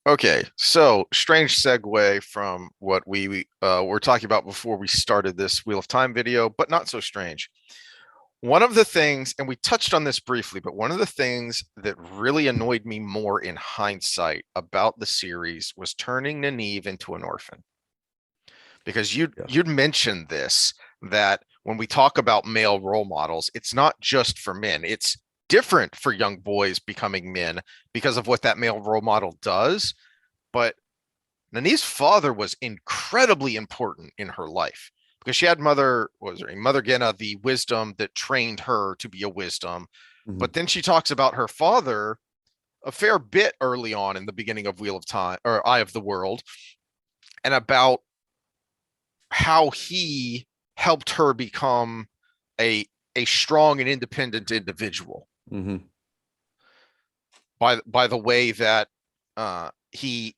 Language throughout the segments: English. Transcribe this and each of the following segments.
Okay, so strange segue from what we were talking about before we started this Wheel of Time video, but not so strange. One of the things, and we touched on this briefly, but one of the things that really annoyed me more in hindsight about the series was turning Neve into an orphan. Because Yeah. you'd mentioned this, that when we talk about male role models, it's not just for men, it's different for young boys becoming men because of what that male role model does. But Nani's father was incredibly important in her life because she had Mother Genna, the wisdom that trained her to be a wisdom. Mhm. But then she talks about her father a fair bit early on in the beginning of Wheel of Time or Eye of the World, and about how he helped her become a a strong and independent individual Mhm. by the way that he,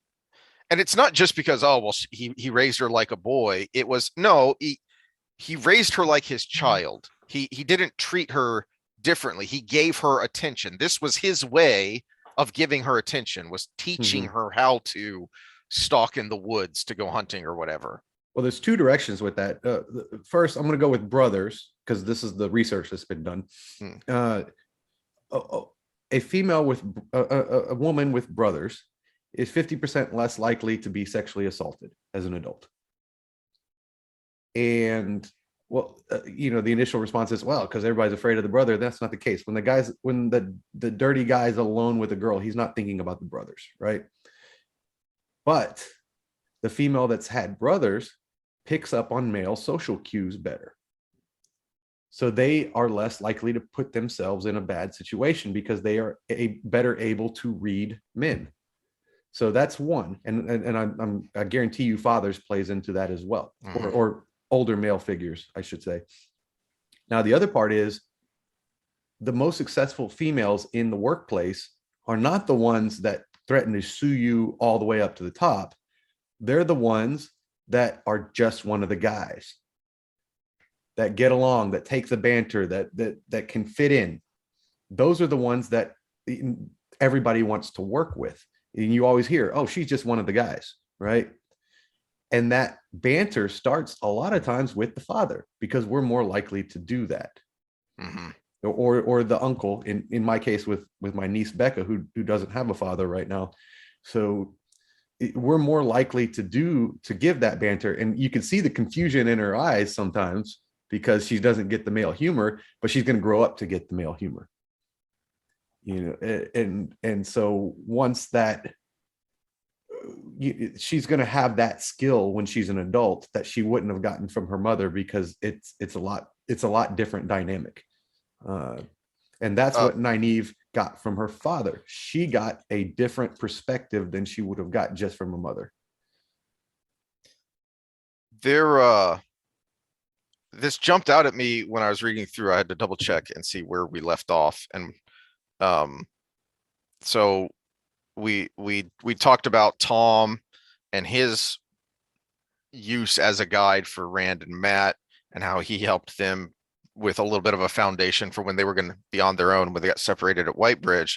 and it's not just because, oh well, he raised her like a boy. It was, no, he raised her like his child. He didn't treat her differently. He gave her attention. This was his way of giving her attention, was teaching Mhm. her how to stalk in the woods to go hunting or whatever. Well, there's two directions with that. First, I'm going to go with brothers because this is the research that's been done. Hmm. Uh, a, a female with a woman with brothers is 50% less likely to be sexually assaulted as an adult. And well, the initial response is, well, because everybody's afraid of the brother. That's not the case. When the dirty guy's alone with a girl, he's not thinking about the brothers, right? But the female that's had brothers picks up on male social cues better. So they are less likely to put themselves in a bad situation because they are better able to read men. So that's one, and I guarantee you, fathers plays into that as well, or Mm-hmm. or older male figures, I should say. Now the other part is the most successful females in the workplace are not the ones that threaten to sue you all the way up to the top. They're the ones that are just one of the guys that get along, that take the banter, that can fit in. Those are the ones that everybody wants to work with. And you always hear, oh, she's just one of the guys, right? And that banter starts a lot of times with the father because we're more likely to do that. Mm-hmm. Or the uncle, in my case with my niece Becca, who doesn't have a father right now. So we're more likely to give that banter, and you can see the confusion in her eyes sometimes because she doesn't get the male humor, but she's going to grow up to get the male humor, and so once that she's going to have that skill when she's an adult that she wouldn't have gotten from her mother because it's a lot different dynamic. uh, and that's Uh, what Nynaeve got from her father. She got a different perspective than she would have got just from a mother. there, this jumped out at me when I was reading through. I had to double check and see where we left off, and um, so we talked about Tom and his use as a guide for Rand and Matt, and how he helped them with a little bit of a foundation for when they were going to be on their own when they got separated at Whitebridge.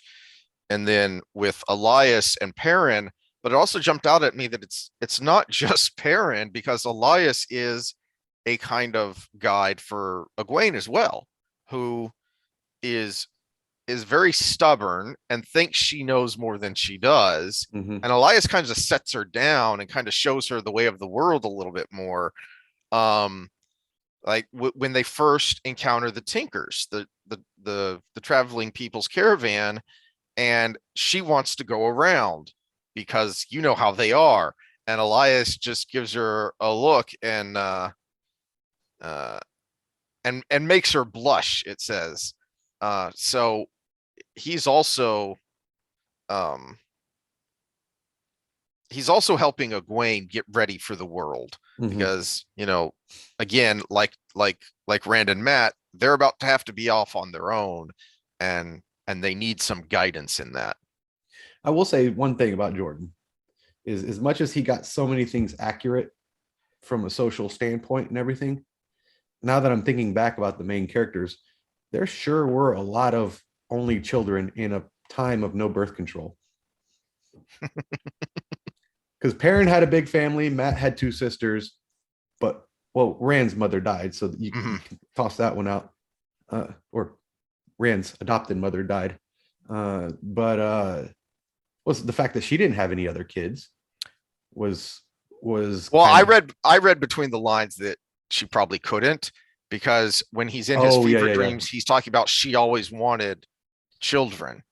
And then with Elyas and Perrin, but it also jumped out at me that it's not just Perrin, because Elyas is a kind of guide for Egwene as well, who is is very stubborn and thinks she knows more than she does. Mm-hmm. And Elyas kind of sets her down and kind of shows her the way of the world a little bit more. Um, like when they first encounter the Tinkers, the traveling people's caravan, and she wants to go around because you know how they are. And Elyas just gives her a look uh, and makes her blush. It says, so he's also um, he's also helping Egwene get ready for the world Mm-hmm. because, again, like Rand and Matt, they're about to have to be off on their own, and they need some guidance in that. I will say one thing about Jordan is as much as he got so many things accurate from a social standpoint and everything, now that I'm thinking back about the main characters, there sure were a lot of only children in a time of no birth control. because Perrin had a big family. Matt had two sisters, but well, Rand's mother died, so you can toss that one out. Or Rand's adopted mother died. But was the fact that she didn't have any other kids was Well, kind of. I read between the lines that she probably couldn't, because when he's in his Oh yeah, fever yeah, yeah. dreams, he's talking about she always wanted children.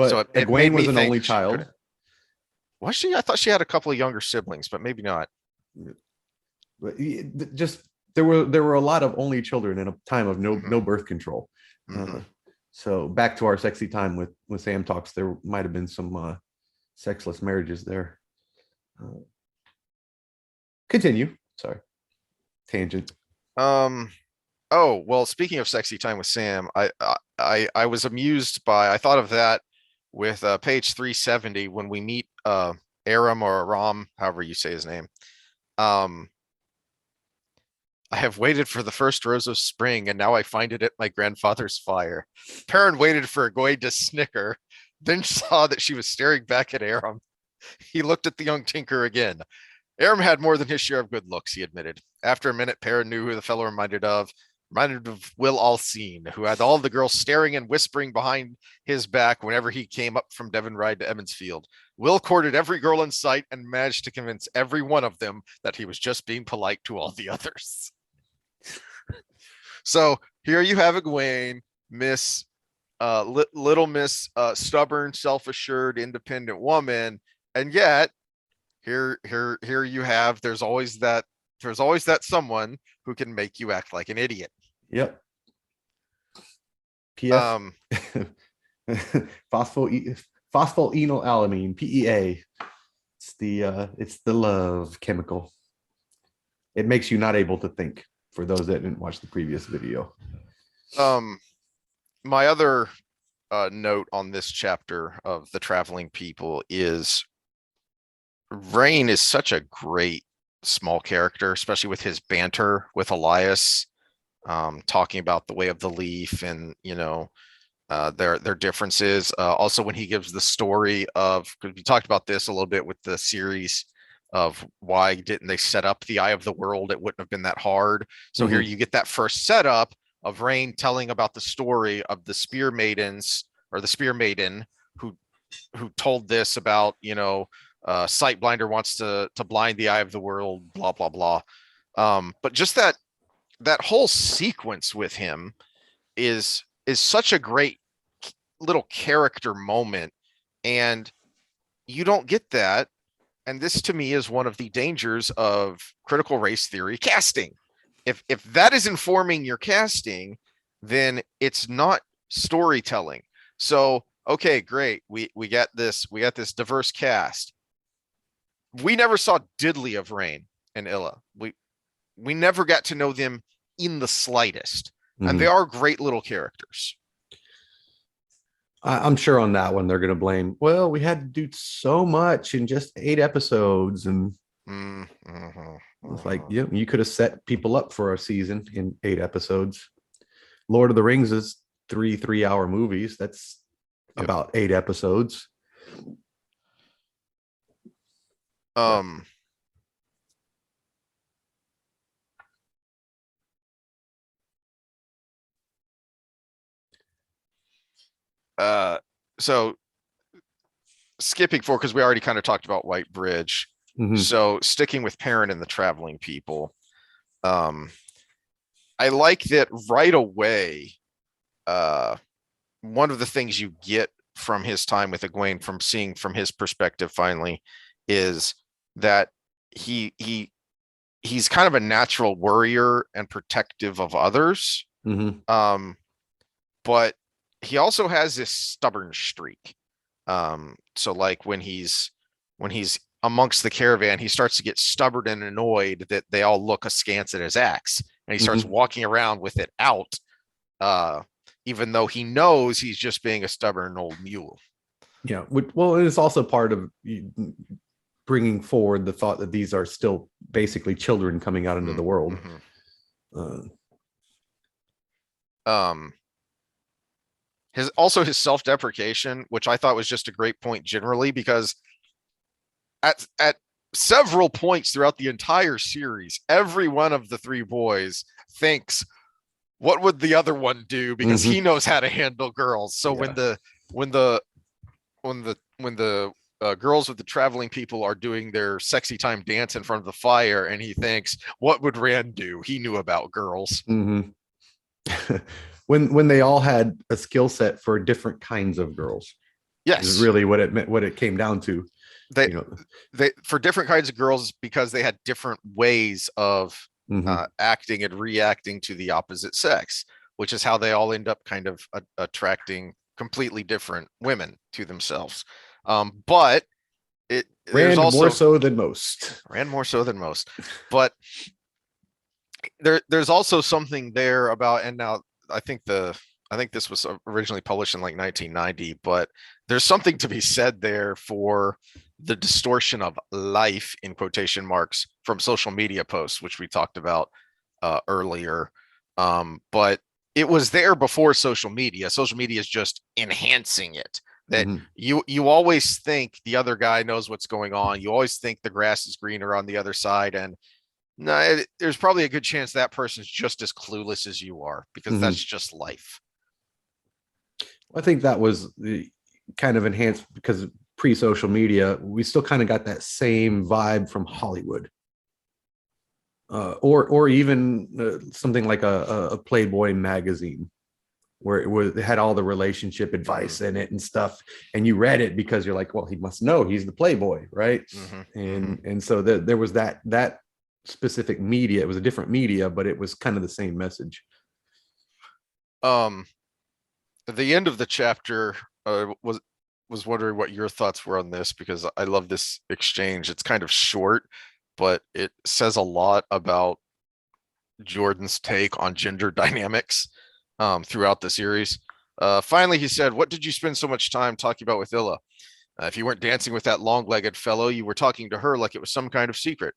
So But it made Egwene me was an think only she child. couldn't. Was she? I thought she had a couple of younger siblings, but maybe not. But just there were a lot of only children in a time of no Mhm, birth control. mhm. So back to our sexy time with Sam talks, there might have been some sexless marriages there. Uh, Continue. Sorry, tangent. Um. Oh well. Speaking of sexy time with Sam, I was amused by. I thought of that with page 370 when we meet Aram or Aram, however you say his name. Um. I have waited for the first rose of spring, and now I find it at my grandfather's fire. Perrin waited for Egwene to snicker, then saw that she was staring back at Aram. He looked at the young tinker again. Aram had more than his share of good looks, he admitted. After a minute, Perrin knew who the fellow reminded of. Reminded of Will Alcine, who had all the girls staring and whispering behind his back whenever he came up from Devon Ride to Emmonsfield. Will courted every girl in sight and managed to convince every one of them that he was just being polite to all the others. So here you have Egwene, Miss Little Miss stubborn, self-assured, independent woman, and yet here you have there's always that someone who can make you act like an idiot. Yep. P.S. Um, Phosphonenolamine (PEA). It's the love chemical. It makes you not able to think. For those that didn't watch the previous video. um, my other note on this chapter of the traveling people is Rain is such a great small character, especially with his banter with Elyas, talking about the way of the leaf and their differences. Also, when he gives the story of, because we talked about this a little bit with the series of why didn't they set up the Eye of the World? It wouldn't have been that hard. So here Mhm. you get that first setup of Rain telling about the story of the Spear Maidens or the Spear Maiden who told this about Sightblinder wants to blind the Eye of the World, blah blah blah. But just that whole sequence with him is such a great little character moment, and you don't get that. And this to me is one of the dangers of critical race theory casting. If that is informing your casting, then it's not storytelling. So okay, great, we got this diverse cast. We never saw diddly of Rain and Illa. We never got to know them in the slightest, and they Mhm. are great little characters. I'm sure on that one they're going to blame. Well, we had to do so much in just 8 episodes, and it's like, yeah, you could have set people up for a season in 8 episodes. Lord of the Rings is three-hour movies. That's Yep. about 8 episodes. But Um. So skipping forward because we already kind of talked about White Bridge. mhm. So sticking with Perrin and the traveling people. Um. I like that right away. Uh. One of the things you get from his time with Egwene, from seeing from his perspective, finally, is that he's kind of a natural worrier and protective of others. Mhm. Um, but he also has this stubborn streak. So like when he's amongst the caravan, he starts to get stubborn and annoyed that they all look askance at his axe, and he starts Mhm. walking around with it out, uh, even though he knows he's just being a stubborn old mule. Yeah. Well, it's also part of bringing forward the thought that these are still basically children coming out into the world. Mm-hmm. Uh, Um, his self-deprecation, which I thought was just a great point generally, because at several points throughout the entire series, every one of the three boys thinks, what would the other one do? Because he knows how to handle girls. So when the girls with the traveling people are doing their sexy time dance in front of the fire, and he thinks, what would Rand do? He knew about girls. When they all had a skill set for different kinds of girls. Yes, is really what it meant, what it came down to. They for different kinds of girls, because they had different ways of acting and reacting to the opposite sex, which is how they all end up kind of attracting completely different women to themselves. But there's also more so than most. Rand more so than most. But there's also something there about, and now I think this was originally published in like 1990, but there's something to be said there for the distortion of life in quotation marks from social media posts, which we talked about earlier. But it was there before social media. Social media is just enhancing it. That you always think the other guy knows what's going on. You always think the grass is greener on the other side, and no, there's probably a good chance that person's just as clueless as you are, because that's just life. I think that was the kind of enhanced because pre-social media, we still kind of got that same vibe from Hollywood, or even something like a Playboy magazine, where it had all the relationship advice in it and stuff, and you read it because you're like, well, he must know, he's the Playboy, right? And so there was that specific media. It was a different media, but it was kind of the same message. The end of the chapter was wondering what your thoughts were on this, because I love this exchange. It's kind of short, but it says a lot about Jordan's take on gender dynamics throughout the series. Finally, he said, what did you spend so much time talking about with Illa? If you weren't dancing with that long-legged fellow, you were talking to her like it was some kind of secret.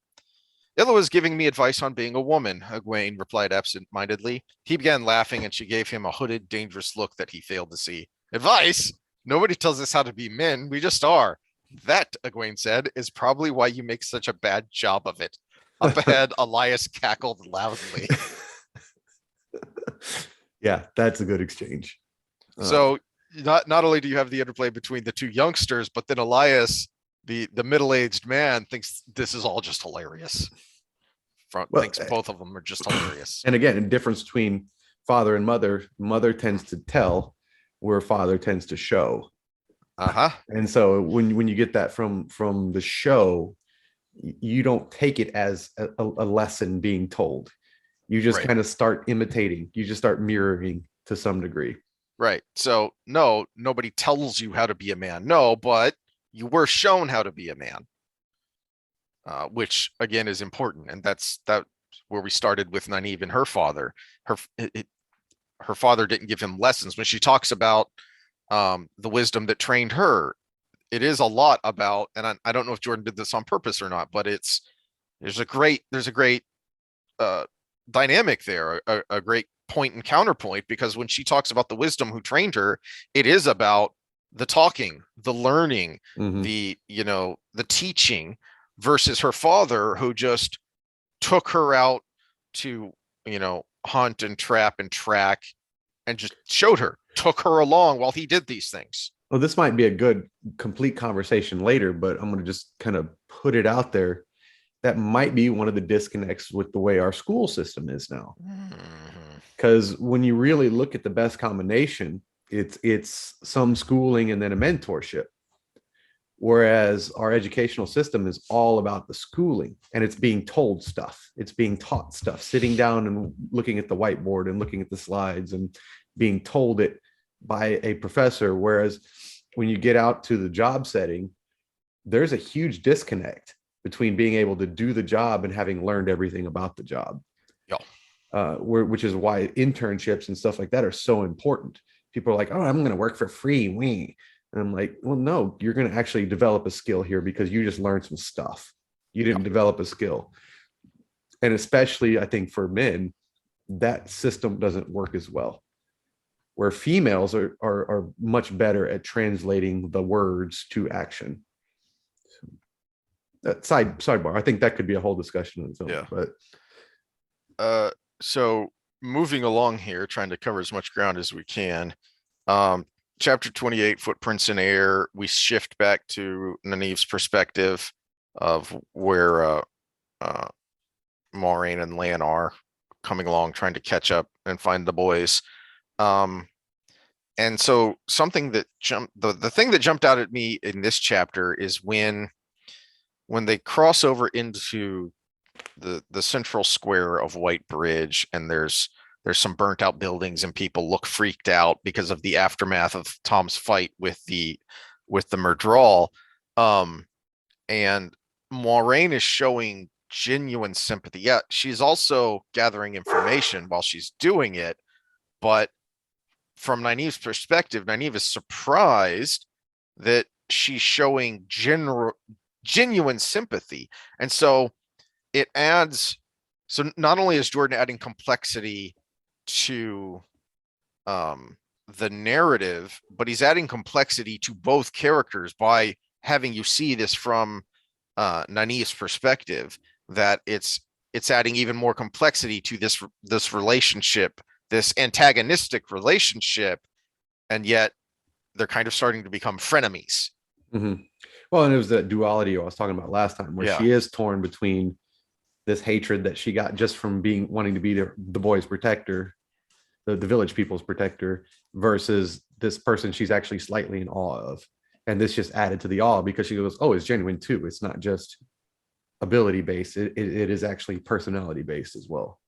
Illa was giving me advice on being a woman, Egwene replied absent-mindedly. He began laughing, and she gave him a hooded, dangerous look that he failed to see. Advice? Nobody tells us how to be men. We just are. That, Egwene said, is probably why you make such a bad job of it. Up ahead, Elyas cackled loudly. Yeah, that's a good exchange. So not only do you have the interplay between the two youngsters, but then Elyas, the middle-aged man, thinks this is all just hilarious. Thinks both of them are just hilarious. And again, a difference between father and mother. Mother tends to tell, where father tends to show. And so when you get that from the show, you don't take it as a lesson being told. You just kind of start imitating. You just start mirroring to some degree. Right. So no, nobody tells you how to be a man. No, but you were shown how to be a man. Which again is important, and that's where we started with Neve and her father. Her father didn't give him lessons. When she talks about the wisdom that trained her, it is a lot about, and I don't know if Jordan did this on purpose or not, but there's a great dynamic there, a great point and counterpoint, because when she talks about the wisdom who trained her, it is about the talking, the learning, the teaching, versus her father, who just took her out to hunt and trap and track, and just showed her, took her along while he did these things. Well, this might be a good complete conversation later, but I'm going to just kind of put it out there. That might be one of the disconnects with the way our school system is now. Because when you really look at the best combination, it's some schooling and then a mentorship. Whereas our educational system is all about the schooling, and it's being told stuff. It's being taught stuff, sitting down and looking at the whiteboard and looking at the slides and being told it by a professor. Whereas when you get out to the job setting, there's a huge disconnect between being able to do the job and having learned everything about the job. Which is why internships and stuff like that are so important. People are like, oh, I'm going to work for free. And I'm like, well, no, you're going to actually develop a skill here, because you just learned some stuff. You didn't develop a skill. And especially, I think for men, that system doesn't work as well. Where females are much better at translating the words to action. Sidebar. I think that could be a whole discussion on its own. Yeah. But So moving along here, trying to cover as much ground as we can. Chapter 28, Footprints in Air, we shift back to Nynaeve's perspective of where Moiraine and Lan are coming along, trying to catch up and find the boys. And so something that the thing that jumped out at me in this chapter is when they cross over into the central square of White Bridge, and there's some burnt out buildings, and people look freaked out because of the aftermath of Tom's fight with the Murdral. And Moiraine is showing genuine sympathy. Yeah, she's also gathering information while she's doing it, but from Nynaeve's perspective, Nynaeve is surprised that she's showing genuine sympathy. And so it adds, so not only is Jordan adding complexity to the narrative, but he's adding complexity to both characters by having you see this from Nynaeve's perspective, that it's adding even more complexity to this relationship, this antagonistic relationship, and yet they're kind of starting to become frenemies. Mm-hmm. Well, and it was that duality I was talking about last time, where she is torn between this hatred that she got just from wanting to be the boys' protector, the village people's protector, versus this person she's actually slightly in awe of. And this just added to the awe, because she goes, oh, it's genuine too. It's not just ability based. It is actually personality based as well.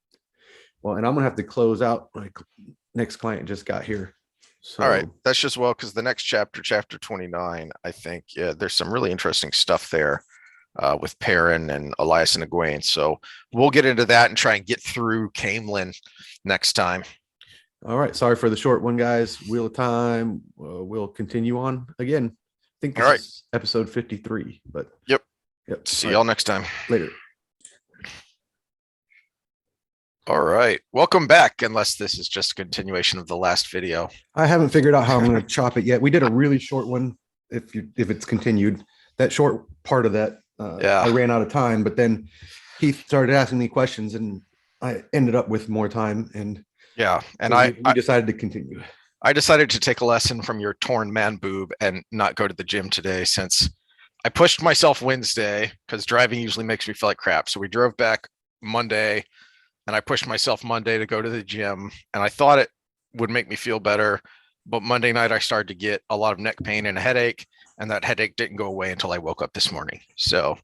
Well, and I'm gonna have to close out. My next client just got here. So all right, that's just well, because the next chapter, chapter 29, I think there's some really interesting stuff there with Perrin and Elyas and Egwene. So we'll get into that and try and get through Camelin next time. All right, sorry for the short one, guys. Wheel of Time. We'll continue on again. I think this is episode 53. But yep. See y'all next time. Later. All right, welcome back, unless this is just a continuation of the last video. I haven't figured out how I'm going to chop it yet. We did a really short one. If it's continued, that short part of that, I ran out of time, but then Keith started asking me questions, and I ended up with more time. And and we decided to continue. I decided to take a lesson from your torn man boob and not go to the gym today, since I pushed myself Wednesday, because driving usually makes me feel like crap. So we drove back Monday, and I pushed myself Monday to go to the gym, and I thought it would make me feel better. But Monday night, I started to get a lot of neck pain and a headache, and that headache didn't go away until I woke up this morning. So,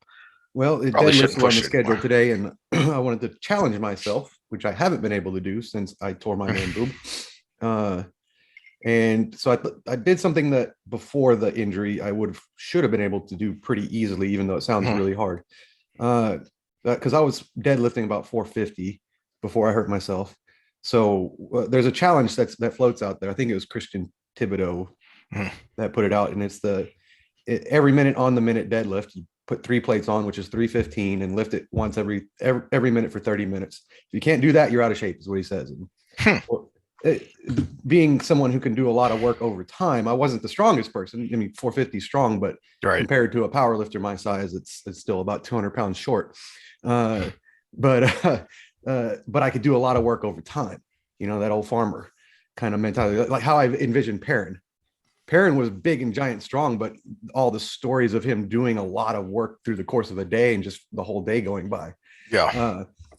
well, it deadlifts on the schedule today, and I wanted to challenge myself, which I haven't been able to do since I tore my man boob. And so I did something that before the injury I should have been able to do pretty easily, even though it sounds really hard. Because I was deadlifting about 450 before I hurt myself. So there's a challenge that floats out there. I think it was Christian Thibodeau that put it out, and it's every minute on the minute deadlift. You put 3 plates on, which is 315, and lift it once every minute for 30 minutes. If you can't do that, you're out of shape, is what he says. Being someone who can do a lot of work over time, I wasn't the strongest person. I mean, 450 strong, but compared to a power lifter my size, it's still about 200 pounds short. But I could do a lot of work over time. You know, that old farmer kind of mentality, like how I envisioned Perrin. Perrin was big and giant strong, but all the stories of him doing a lot of work through the course of a day and just the whole day going by.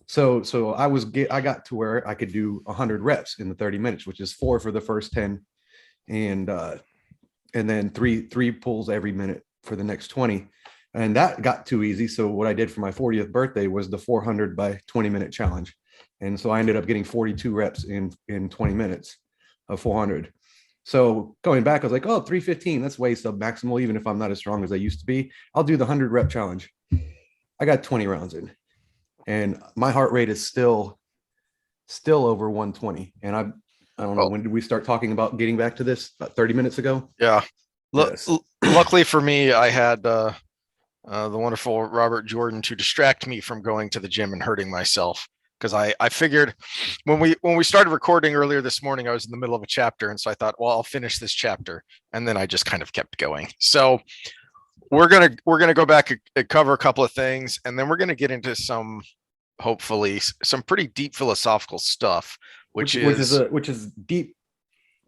So I got to where I could do 100 reps in the 30 minutes, which is 4 for the first 10, and then three pulls every minute for the next 20. And that got too easy. So what I did for my 40th birthday was the 400 by 20-minute challenge. And so I ended up getting 42 reps in 20 minutes of 400. So going back, I was like, oh, 315, that's way sub-maximal, even if I'm not as strong as I used to be. I'll do the 100 rep challenge. I got 20 rounds in, and my heart rate is still over 120. And I don't know, when did we start talking about getting back to this? About 30 minutes ago? Yeah. Yes. Luckily for me, I had the wonderful Robert Jordan to distract me from going to the gym and hurting myself. Because I figured when we started recording earlier this morning, I was in the middle of a chapter. And so I thought, well, I'll finish this chapter. And then I just kind of kept going. So we're gonna go back and cover a couple of things, and then we're gonna get into some, hopefully, some pretty deep philosophical stuff, which is which is deep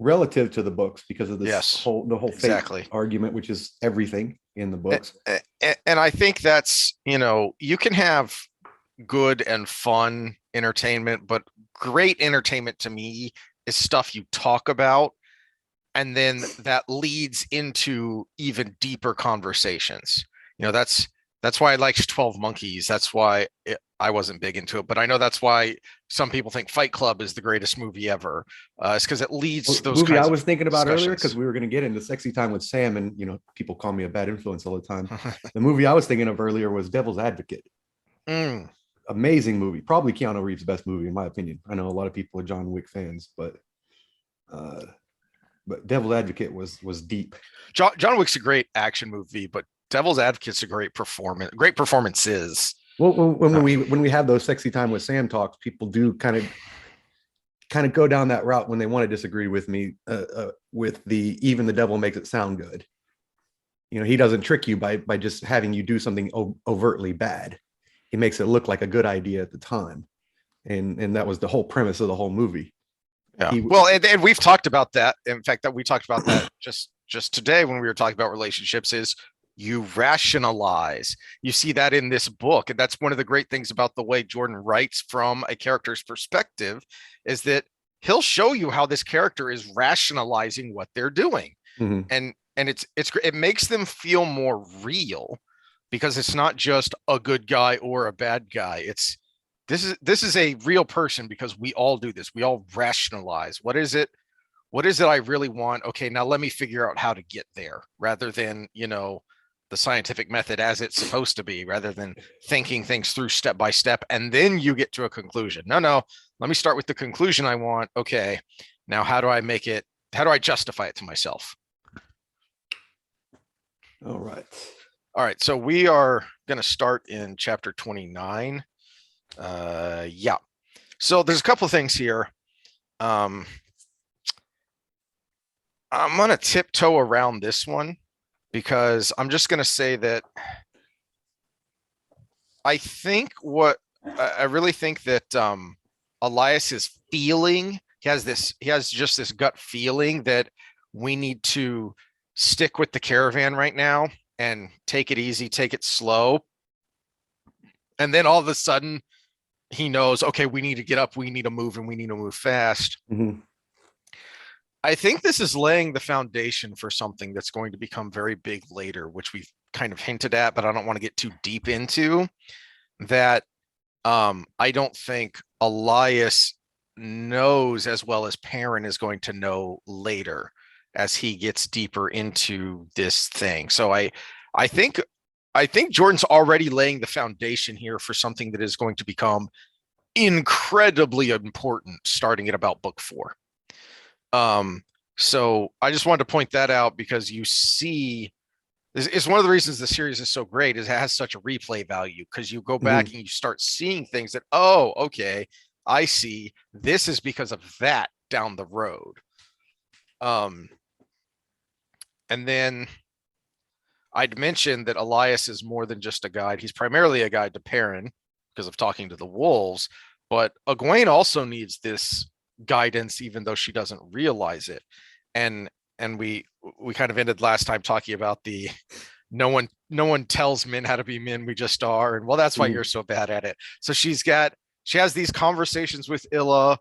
relative to the books because of this yes, whole fate exactly. argument, which is everything in the books. And I think that's, you can have good and fun entertainment, but great entertainment to me is stuff you talk about, and then that leads into even deeper conversations. That's why I liked 12 Monkeys. That's why I wasn't big into it, but I know that's why some people think Fight Club is the greatest movie ever. It's because it leads to those Movie I kinds of was thinking about earlier, because discussions. we were going to get into Sexy Time with Sam, and people call me a bad influence all the time. The movie I was thinking of earlier was Devil's Advocate. Mm. Amazing movie, probably Keanu Reeves' best movie in my opinion. I know a lot of people are John Wick fans, but Devil's Advocate was deep. John Wick's a great action movie, but Devil's Advocate's a great performance. Great performances. Well, when we have those Sexy Time with Sam talks, people do kind of go down that route when they want to disagree with me, with the even the devil makes it sound good. He doesn't trick you by just having you do something overtly bad. He makes it look like a good idea at the time, and that was the whole premise of the whole movie. Yeah. Well, and we've talked about that. In fact, that we talked about that just today when we were talking about relationships. Is you rationalize. You see that in this book, and that's one of the great things about the way Jordan writes from a character's perspective, is that he'll show you how this character is rationalizing what they're doing, and it makes them feel more real, because it's not just a good guy or a bad guy. This is a real person, because we all do this. We all rationalize. What is it I really want? Okay, now let me figure out how to get there, rather than, the scientific method as it's supposed to be, rather than thinking things through step by step, and then you get to a conclusion. No, let me start with the conclusion I want. Okay, now how do I justify it to myself? All right. So we are going to start in chapter 29. Yeah. So there's a couple of things here. I'm going to tiptoe around this one, because I'm just going to say that I really think that Elyas is feeling, he has just this gut feeling that we need to stick with the caravan right now and take it easy, take it slow. And then all of a sudden he knows, okay, we need to get up, we need to move, and we need to move fast. I think this is laying the foundation for something that's going to become very big later, which we've kind of hinted at, but I don't want to get too deep into that. I don't think Elyas knows as well as Perrin is going to know later as he gets deeper into this thing. So I think Jordan's already laying the foundation here for something that is going to become incredibly important starting at about book 4. So I just wanted to point that out, because you see, it's one of the reasons the series is so great, is it has such a replay value, because you go back and you start seeing things that, oh, okay, I see, this is because of that down the road. And then I'd mentioned that Elyas is more than just a guide. He's primarily a guide to Perrin because of talking to the wolves, but Egwene also needs this guidance, even though she doesn't realize it. And we kind of ended last time talking about the no one tells men how to be men, we just are. And well, that's why you're so bad at it. So she has these conversations with Illa,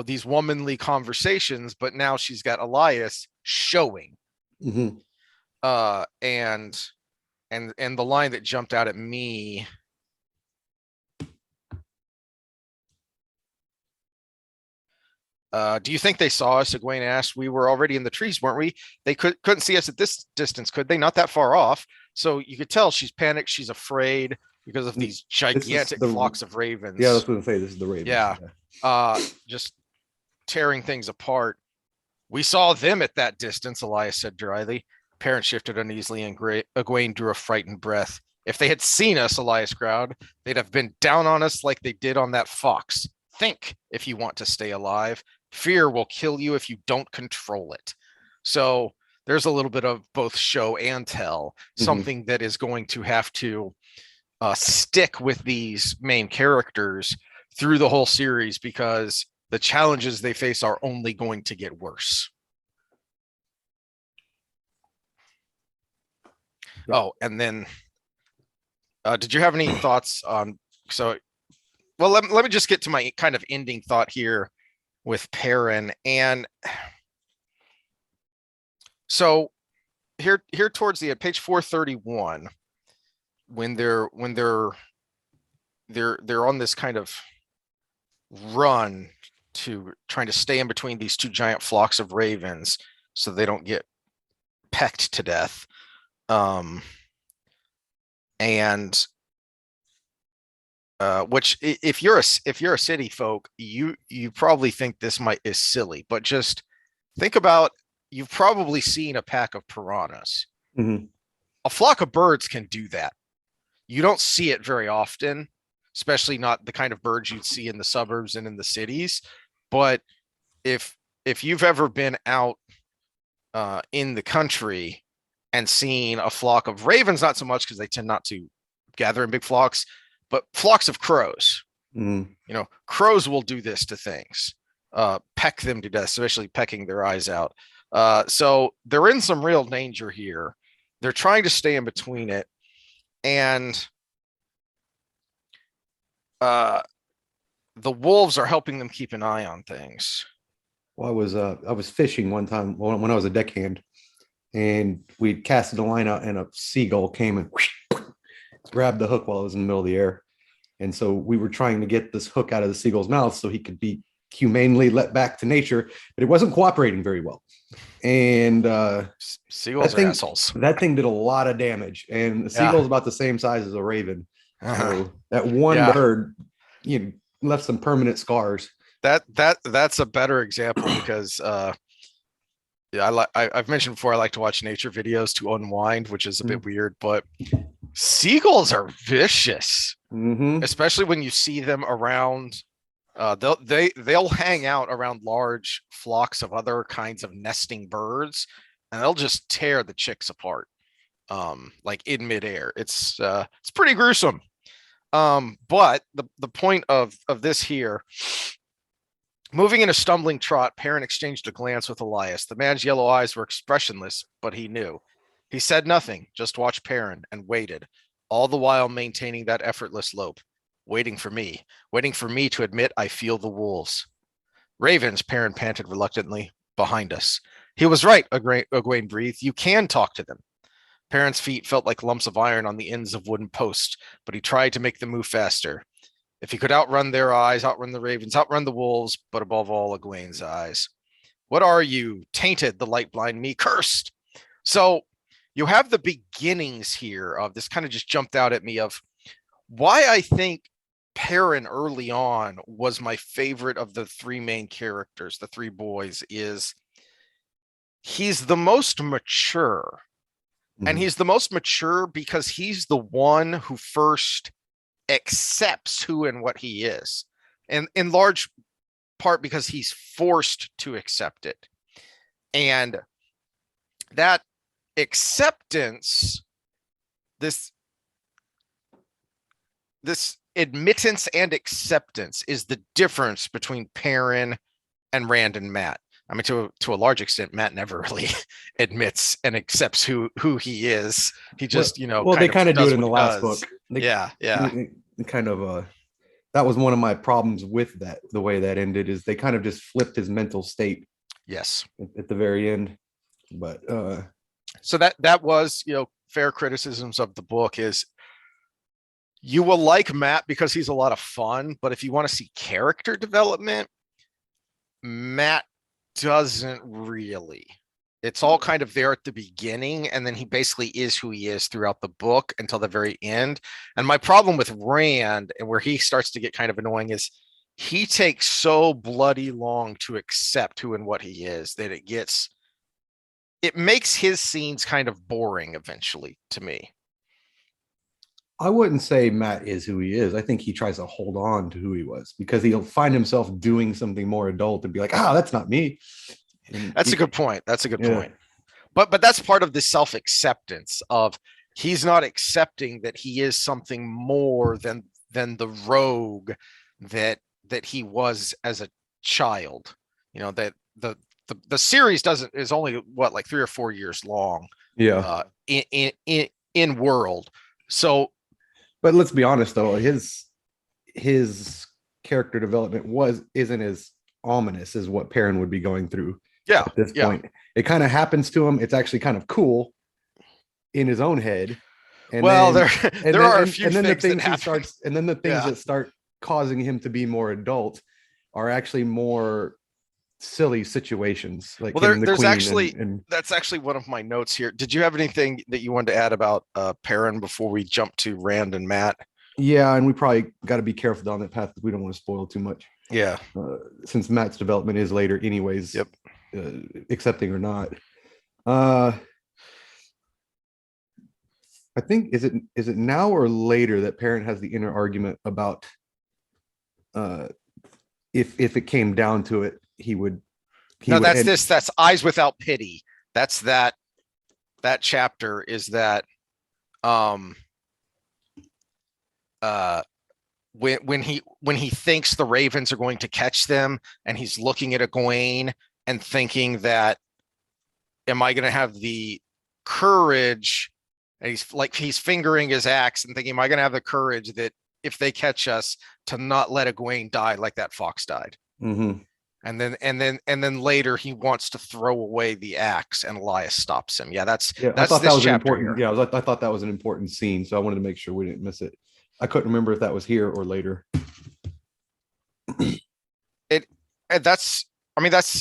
these womanly conversations, but now she's got Elyas showing. And the line that jumped out at me, do you think they saw us? Egwene asked. We were already in the trees, weren't we? They couldn't see us at this distance, could they? Not that far off. So you could tell she's panicked. She's afraid because of these gigantic flocks of ravens. Yeah, that's what I'm saying. This is the ravens. Yeah. Just tearing things apart. We saw them at that distance, Elyas said dryly. Perrin shifted uneasily, and Egwene drew a frightened breath. If they had seen us, Elyas growled, they'd have been down on us like they did on that fox. Think if you want to stay alive. Fear will kill you if you don't control it. So there's a little bit of both show and tell, something that is going to have to stick with these main characters through the whole series, because the challenges they face are only going to get worse. Yep. Oh, and then did you have any thoughts on, so, well, let me just get to my kind of ending thought here with Perrin. And so here towards the end, page 431, when they're on this kind of run to trying to stay in between these two giant flocks of ravens so they don't get pecked to death. And which if you're a city folk, you probably think this is silly, but just think about, you've probably seen a pack of piranhas. A flock of birds can do that. You don't see it very often, especially not the kind of birds you'd see in the suburbs and in the cities. But if you've ever been out in the country and seen a flock of ravens, not so much because they tend not to gather in big flocks, but flocks of crows. You know, crows will do this to things, peck them to death, especially pecking their eyes out. So they're in some real danger here. They're trying to stay in between it. And the wolves are helping them keep an eye on things. Well, I was fishing one time when I was a deckhand, and we casted the line out, and a seagull came and grabbed the hook while it was in the middle of the air. And so we were trying to get this hook out of the seagull's mouth so he could be humanely let back to nature, but it wasn't cooperating very well. And seagulls are assholes. That thing did a lot of damage, and the seagull's about the same size as a raven. So that one bird, left some permanent scars. That's a better example because I've mentioned before, I like to watch nature videos to unwind, which is a bit weird, but seagulls are vicious, especially when you see them around. They'll hang out around large flocks of other kinds of nesting birds, and they'll just tear the chicks apart, like in midair. It's pretty gruesome. But the point of this here, moving in a stumbling trot, Perrin exchanged a glance with Elyas. The man's yellow eyes were expressionless, but he knew. He said nothing, just watched Perrin and waited, all the while maintaining that effortless lope, waiting for me to admit I feel the wolves. Ravens, Perrin panted reluctantly, behind us. He was right, Egwene breathed. You can talk to them. Perrin's feet felt like lumps of iron on the ends of wooden posts, but he tried to make them move faster. If he could outrun their eyes, outrun the ravens, outrun the wolves, but above all, Egwene's eyes. What are you? Tainted, the light blind me, cursed. So you have the beginnings here of this, kind of just jumped out at me, of why I think Perrin early on was my favorite of the three main characters, the three boys, is he's the most mature. And he's the most mature because he's the one who first accepts who and what he is, and in large part because he's forced to accept it. And that acceptance, this admittance and acceptance, is the difference between Perrin and Rand and Mat. I mean, to a large extent, Mat never really admits and accepts who he is. He just, they kind of do it in the last book. Yeah. Kind of that was one of my problems with that. The way that ended is they kind of just flipped his mental state. Yes. At the very end. But so that was, fair criticisms of the book is you will like Mat because he's a lot of fun, but if you want to see character development, Mat doesn't really. It's all kind of there at the beginning, and then he basically is who he is throughout the book until the very end. And my problem with Rand, and where he starts to get kind of annoying, is he takes so bloody long to accept who and what he is that it makes his scenes kind of boring eventually to me. I wouldn't say Mat is who he is. I think he tries to hold on to who he was because he'll find himself doing something more adult and be like, that's not me. That's a good point. That's a good point. but that's part of the self-acceptance of he's not accepting that he is something more than the rogue that he was as a child. You know, that the series doesn't is only what, like 3 or 4 years long Yeah. In world. So But let's be honest though, his character development isn't as ominous as what Perrin would be going through yeah, at this yeah. point. It kind of happens to him. It's actually kind of cool in his own head. And Well, then there are a few then the things that things he happen. starts and then the things Yeah. that start causing him to be more adult are actually more silly situations, like Well, him and the there's queen actually and that's actually one of my notes here. Did you have anything that you wanted to add about Perrin before we jump to Rand and Matt? yeah, and we probably got to be careful down that path because we don't want to spoil too much. Yeah. Since Matt's development is later anyways. Yep. Accepting or not. I think is it now or later that Perrin has the inner argument about if it came down to it, he would that's Eyes Without Pity. That's that chapter is that um uh when he thinks the ravens are going to catch them, and he's looking at Egwene and thinking that, am I going to have the courage, and he's fingering his axe and thinking, am I going to have the courage that if they catch us to not let Egwene die like that fox died? Mm-hmm. And then later he wants to throw away the axe, and Elyas stops him. Yeah, that's I thought that was an important. here. Yeah, I thought that was an important scene, so I wanted to make sure we didn't miss it. I couldn't remember if that was here or later. That's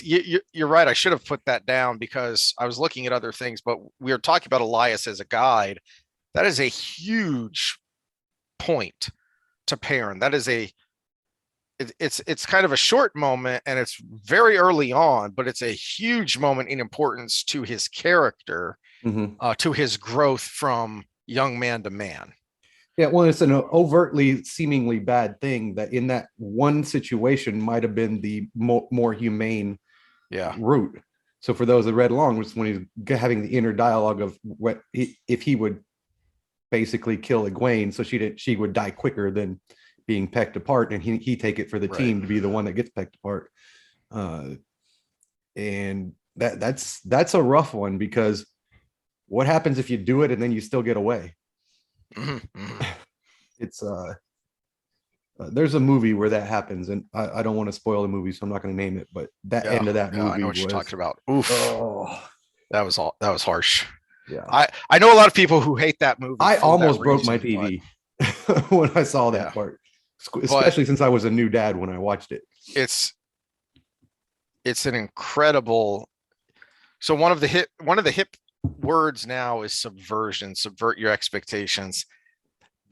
you're right. I should have put that down because I was looking at other things, but we were talking about Elyas as a guide. That is a huge point to Perrin. That is it's kind of a short moment, and it's very early on, but it's a huge moment in importance to his character, to his growth from young man to man. Yeah, well, it's an overtly seemingly bad thing that in that one situation might have been the more humane route. So for those that read along, was when he's having the inner dialogue of what if he would basically kill Egwene, so she would die quicker than being pecked apart, and he take it for the team to be the one that gets pecked apart. And that's a rough one, because what happens if you do it and then you still get away? It's there's a movie where that happens, and I don't want to spoil the movie, so I'm not going to name it, but that end of that movie, I know what you're talking about. Oof. Oh, that was harsh. Yeah, I know a lot of people who hate that movie. I almost broke my TV when I saw that part, especially since I was a new dad when I watched it. It's an incredible. So one of the hip words now is subversion. Subvert your expectations.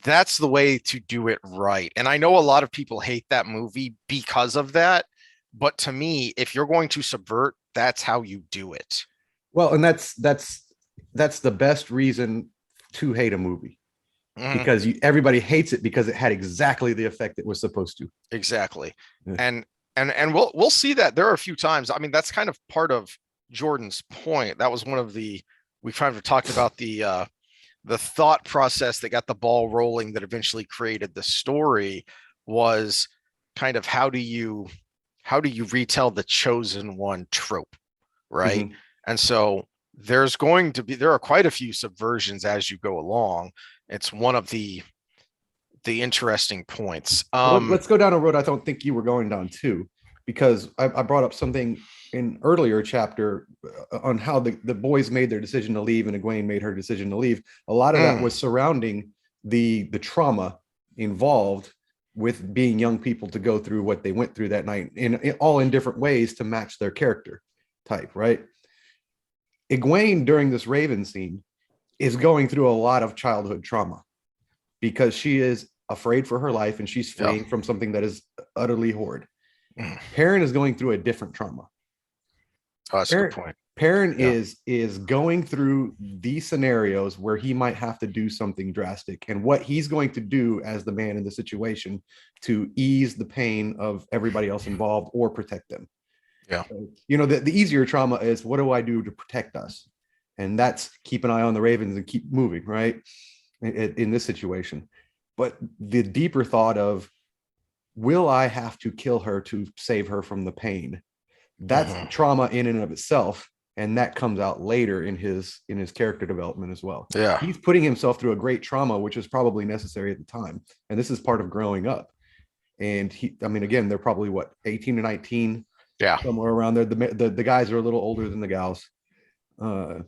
That's the way to do it right. And I know a lot of people hate that movie because of that, but to me, if you're going to subvert, that's how you do it. Well, and that's the best reason to hate a movie, because everybody hates it because it had exactly the effect it was supposed to. Exactly. Yeah. And we'll see that there are a few times. I mean, that's kind of part of Jordan's point. That was one of we kind of talked about the thought process that got the ball rolling that eventually created the story, was kind of how do you retell the chosen one trope, right? And so there are quite a few subversions as you go along. It's one of the interesting points. Let's go down a road I don't think you were going down too, because I brought up something in earlier chapter on how the boys made their decision to leave and Egwene made her decision to leave. A lot of that was surrounding the trauma involved with being young people to go through what they went through that night, all in different ways to match their character type, right? Egwene during this Raven scene is going through a lot of childhood trauma because she is afraid for her life and she's fleeing from something that is utterly horrid. Perrin is going through a different trauma. Oh, that's a good point. Perrin is going through these scenarios where he might have to do something drastic, and what he's going to do as the man in the situation to ease the pain of everybody else involved or protect them. Yeah. You know, the easier trauma is, what do I do to protect us? And that's keep an eye on the ravens and keep moving, right? In this situation. But the deeper thought of, will I have to kill her to save her from the pain? That's trauma in and of itself. And that comes out later in his character development as well. Yeah. He's putting himself through a great trauma, which is probably necessary at the time. And this is part of growing up. And again, they're probably 18 to 19, somewhere around there. The guys are a little older than the gals. To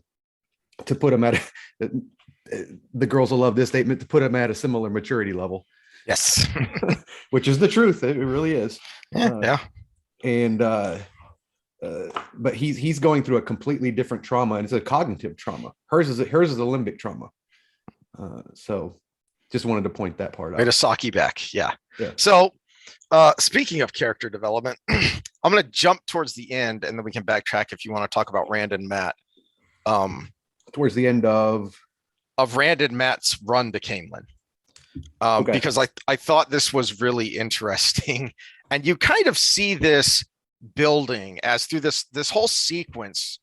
put them at the girls will love this statement, to put them at a similar maturity level. Yes. Which is the truth. It really is. Yeah. But he's going through a completely different trauma, and it's a cognitive trauma. Hers is a limbic trauma. So just wanted to point that part out. Made a Saki back. Yeah. Yeah. So speaking of character development, I'm going to jump towards the end, and then we can backtrack if you want to talk about Rand and Matt. Towards the end of Rand and Matt's run to Camelin. Okay. Because I thought this was really interesting. And you kind of see this building as through this whole sequence.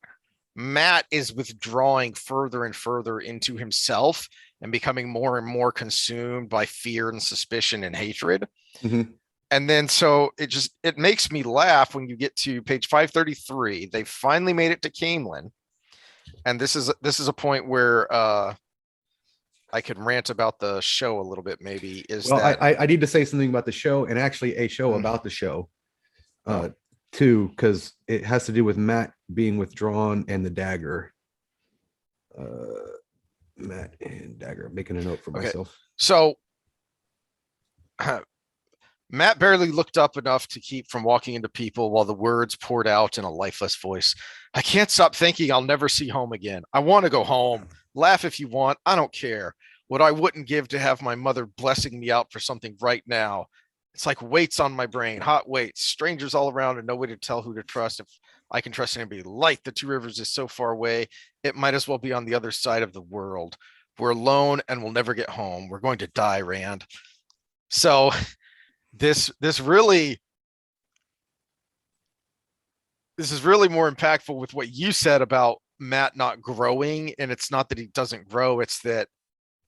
Matt is withdrawing further and further into himself and becoming more and more consumed by fear and suspicion and hatred. Mm-hmm. And then so it makes me laugh when you get to page 533. They finally made it to Camelin. And this is a point where I could rant about the show a little bit, maybe. I need to say something about the show, and actually a show about the show too, because it has to do with Matt being withdrawn and the dagger. Matt and dagger. I'm making a note for myself. So Matt barely looked up enough to keep from walking into people while the words poured out in a lifeless voice. I can't stop thinking I'll never see home again. I want to go home. Laugh if you want. I don't care. What I wouldn't give to have my mother blessing me out for something right now. It's like weights on my brain, hot weights, strangers all around and no way to tell who to trust. If I can trust anybody, light the Two Rivers is so far away. It might as well be on the other side of the world. We're alone and we'll never get home. We're going to die, Rand. So this is really more impactful with what you said about Matt not growing. And it's not that he doesn't grow, it's that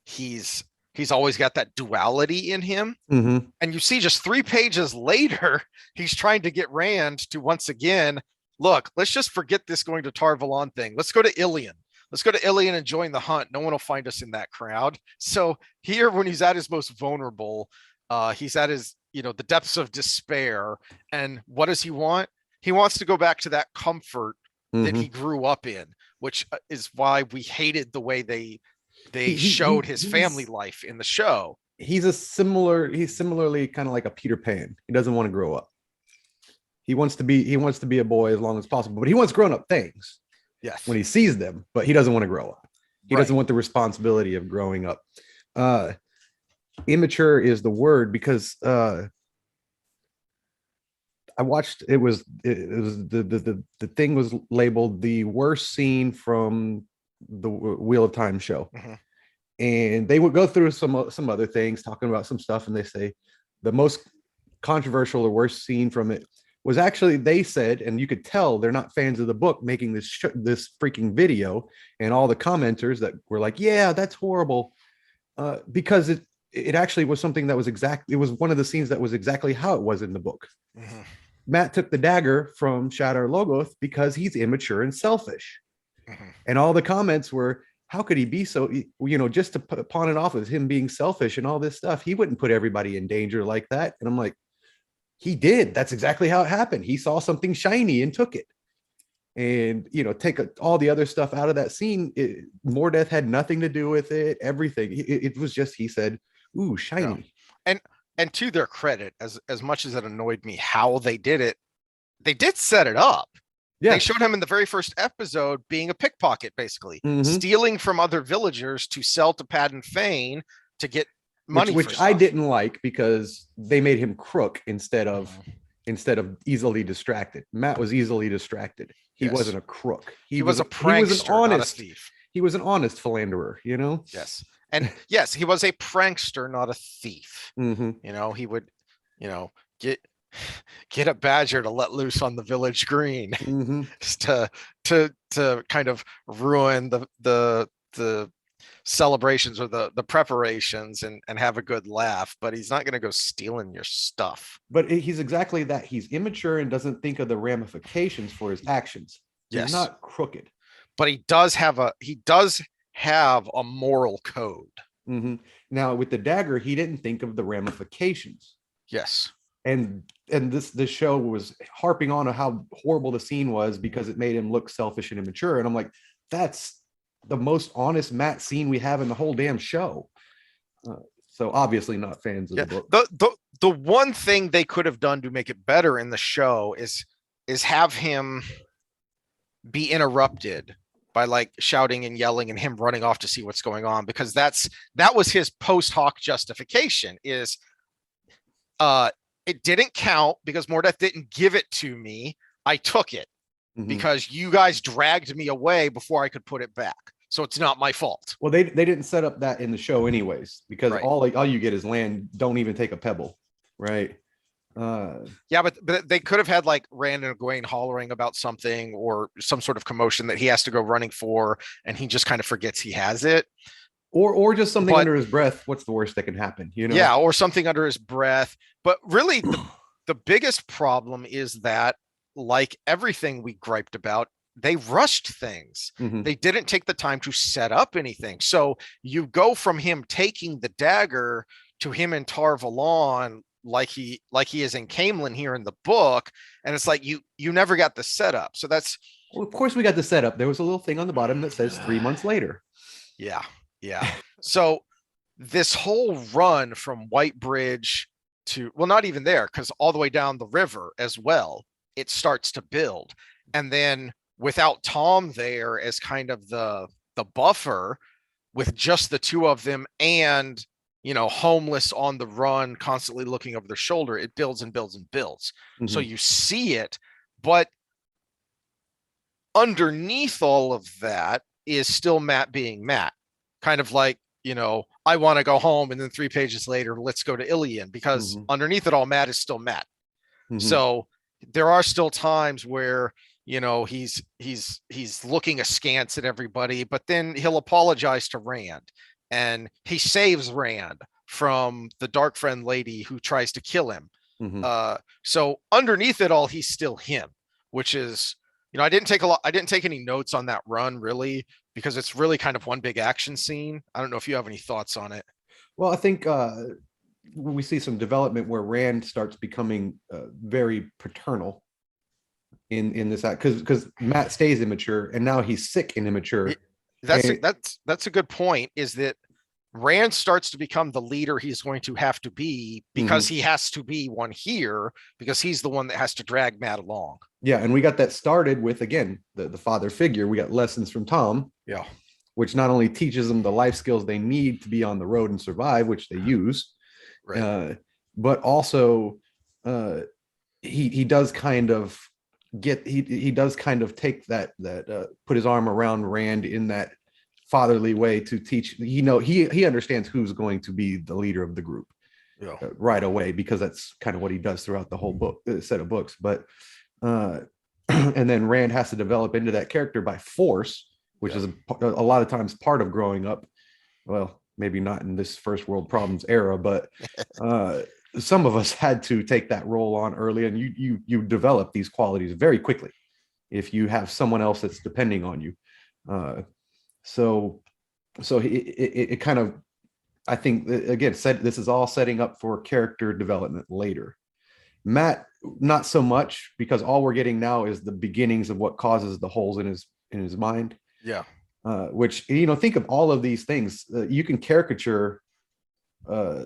he's always got that duality in him. Mm-hmm. And you see just 3 pages later, he's trying to get Rand to once again, look, let's just forget this going to Tar Valon thing. Let's go to Ilion. Let's go to Ilion and join the hunt. No one will find us in that crowd. So here, when he's at his most vulnerable, he's at his, the depths of despair. And what does he want? He wants to go back to that comfort that he grew up in, which is why we hated the way they showed his family life in the show. He's similarly kind of like a Peter Pan. He doesn't want to grow up. He wants to be a boy as long as possible, but he wants grown up things. Yes. When he sees them, but he doesn't want to grow up. He doesn't want the responsibility of growing up. Immature is the word, because I watched, it was the thing was labeled the worst scene from the Wheel of Time show. Mm-hmm. And they would go through some other things, talking about some stuff, and they say the most controversial or worst scene from it was actually, they said, and you could tell they're not fans of the book making this freaking video, and all the commenters that were like, yeah, that's horrible, because it actually was something that was it was one of the scenes that was exactly how it was in the book. Mm-hmm. Matt took the dagger from Shadar Logoth because he's immature and selfish. Mm-hmm. And all the comments were, how could he be so, just to pawn it off as him being selfish and all this stuff. He wouldn't put everybody in danger like that. And I'm like, he did. That's exactly how it happened. He saw something shiny and took it. And, take all the other stuff out of that scene. Mordeth had nothing to do with it. Everything. It was just, he said, ooh, shiny. Yeah. And to their credit, as much as it annoyed me how they did it, they did set it up. Yeah. They showed him in the very first episode being a pickpocket, basically stealing from other villagers to sell to Padden Fane to get money. Which I didn't like, because they made him crook instead of easily distracted. Matt was easily distracted. He wasn't a crook. He was a prankster, he was an honest, not a thief. He was an honest philanderer, Yes. And yes, he was a prankster, not a thief. Mm-hmm. He would, get get a badger to let loose on the village green Hmm. just to kind of ruin the celebrations or the preparations and have a good laugh, but he's not going to go stealing your stuff. But he's exactly that. He's immature and doesn't think of the ramifications for his actions. He's Yes, not crooked. but he does have a moral code. Hmm. Now, with the dagger, he didn't think of the ramifications. Yes. And this show was harping on how horrible the scene was because it made him look selfish and immature. And I'm like, that's the most honest Matt scene we have in the whole damn show. Uh, so obviously not fans of Yeah. the book. The one thing they could have done to make it better in the show is have him be interrupted by like shouting and yelling and him running off to see what's going on, because that was his post hoc justification is uh it didn't count because Mordeth didn't give it to me. I took it Mhm. because you guys dragged me away before I could put it back. So it's not my fault. Well, they didn't set up that in the show anyways, because Right. all you get is land. Don't even take a pebble, right? Yeah, but they could have had like Rand and Egwene hollering about something or some sort of commotion that he has to go running for, and he just kind of forgets he has it. or just something But under his breath. What's the worst that can happen? yeah, or something under his breath. But really, the biggest problem is that, like everything we griped about, they rushed things. Mhm. They didn't take the time to set up anything. So you go from him taking the dagger to him in Tar Valon, like he is in Camelin here in the book, and it's like you never got the setup. So that's Well, of course we got the setup. There was a little thing on the bottom that says 3 months later. yeah, yeah. So this whole run from White Bridge to, well, not even there, because all the way down the river as well, it starts to build. And then without Tom there as kind of the buffer, with just the two of them and homeless on the run, constantly looking over their shoulder, it builds and builds and builds. So Mhm. you see it, but underneath all of that is still Matt being Matt. Kind of like, I want to go home, and then 3 pages later, let's go to Ilian, because Mhm. underneath it all, Matt is still Matt. Mhm. So there are still times where, he's looking askance at everybody, but then he'll apologize to Rand, and he saves Rand from the dark friend lady who tries to kill him. Mhm. So underneath it all, he's still him, which is, I didn't take any notes on that run really, because it's really kind of one big action scene. I don't know if you have any thoughts on it. Well, I think we see some development where Rand starts becoming very paternal in this act, because Matt stays immature and now he's sick and immature. It- that's a, And that's a good point, is that Rand starts to become the leader he's going to have to be, because mhm. he has to be one here, because he's the one that has to drag Matt along. Yeah, and we got that started with, again, the father figure. We got lessons from Tom, Yeah. which not only teaches them the life skills they need to be on the road and survive, which they use, Right. uh, but also uh, he does kind of he does kind of take that put his arm around Rand in that fatherly way to teach. He understands who's going to be the leader of the group Yeah. right away, because that's kind of what he does throughout the whole book set of books. But uh, and then Rand has to develop into that character by force, which Yeah. is a lot of times part of growing up. Well, maybe not in this first world problems era, but uh, some of us had to take that role on early, and you develop these qualities very quickly if you have someone else that's depending on you. Uh, so it kind of, I think, again, said this is all setting up for character development later. Matt, not so much, because all we're getting now is the beginnings of what causes the holes in his mind. Yeah. Which, think of all of these things. You can caricature uh,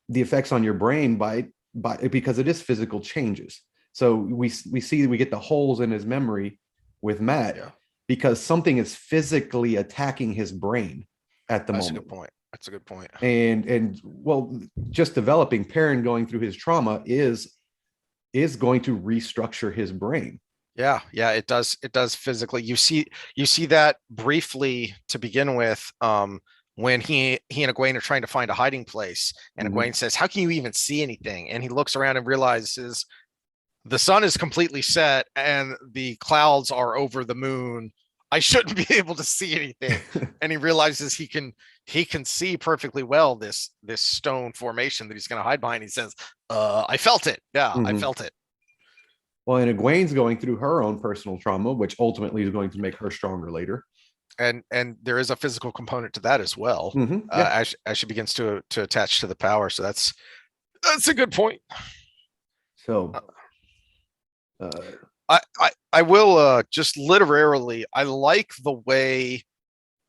the effects on your brain by because it is physical changes. So we get the holes in his memory with Matt, Yeah. because something is physically attacking his brain at the That's a moment. good point. That's a good point. And well, just developing Perrin going through his trauma is going to restructure his brain. Yeah, yeah, it does. It does physically. You see that briefly to begin with, when he and Egwene are trying to find a hiding place, and Mhm. Egwene says, "How can you even see anything?" And he looks around and realizes the sun is completely set and the clouds are over the moon. I shouldn't be able to see anything. And he realizes he can see perfectly well this stone formation that he's going to hide behind. He says, I felt it. Yeah, I Mhm. felt it. Well, and Egwene's going through her own personal trauma, which ultimately is going to make her stronger later. And there is a physical component to that as well, Yeah. as she begins to attach to the power. So that's a good point. So, uh, I will just literally, I like the way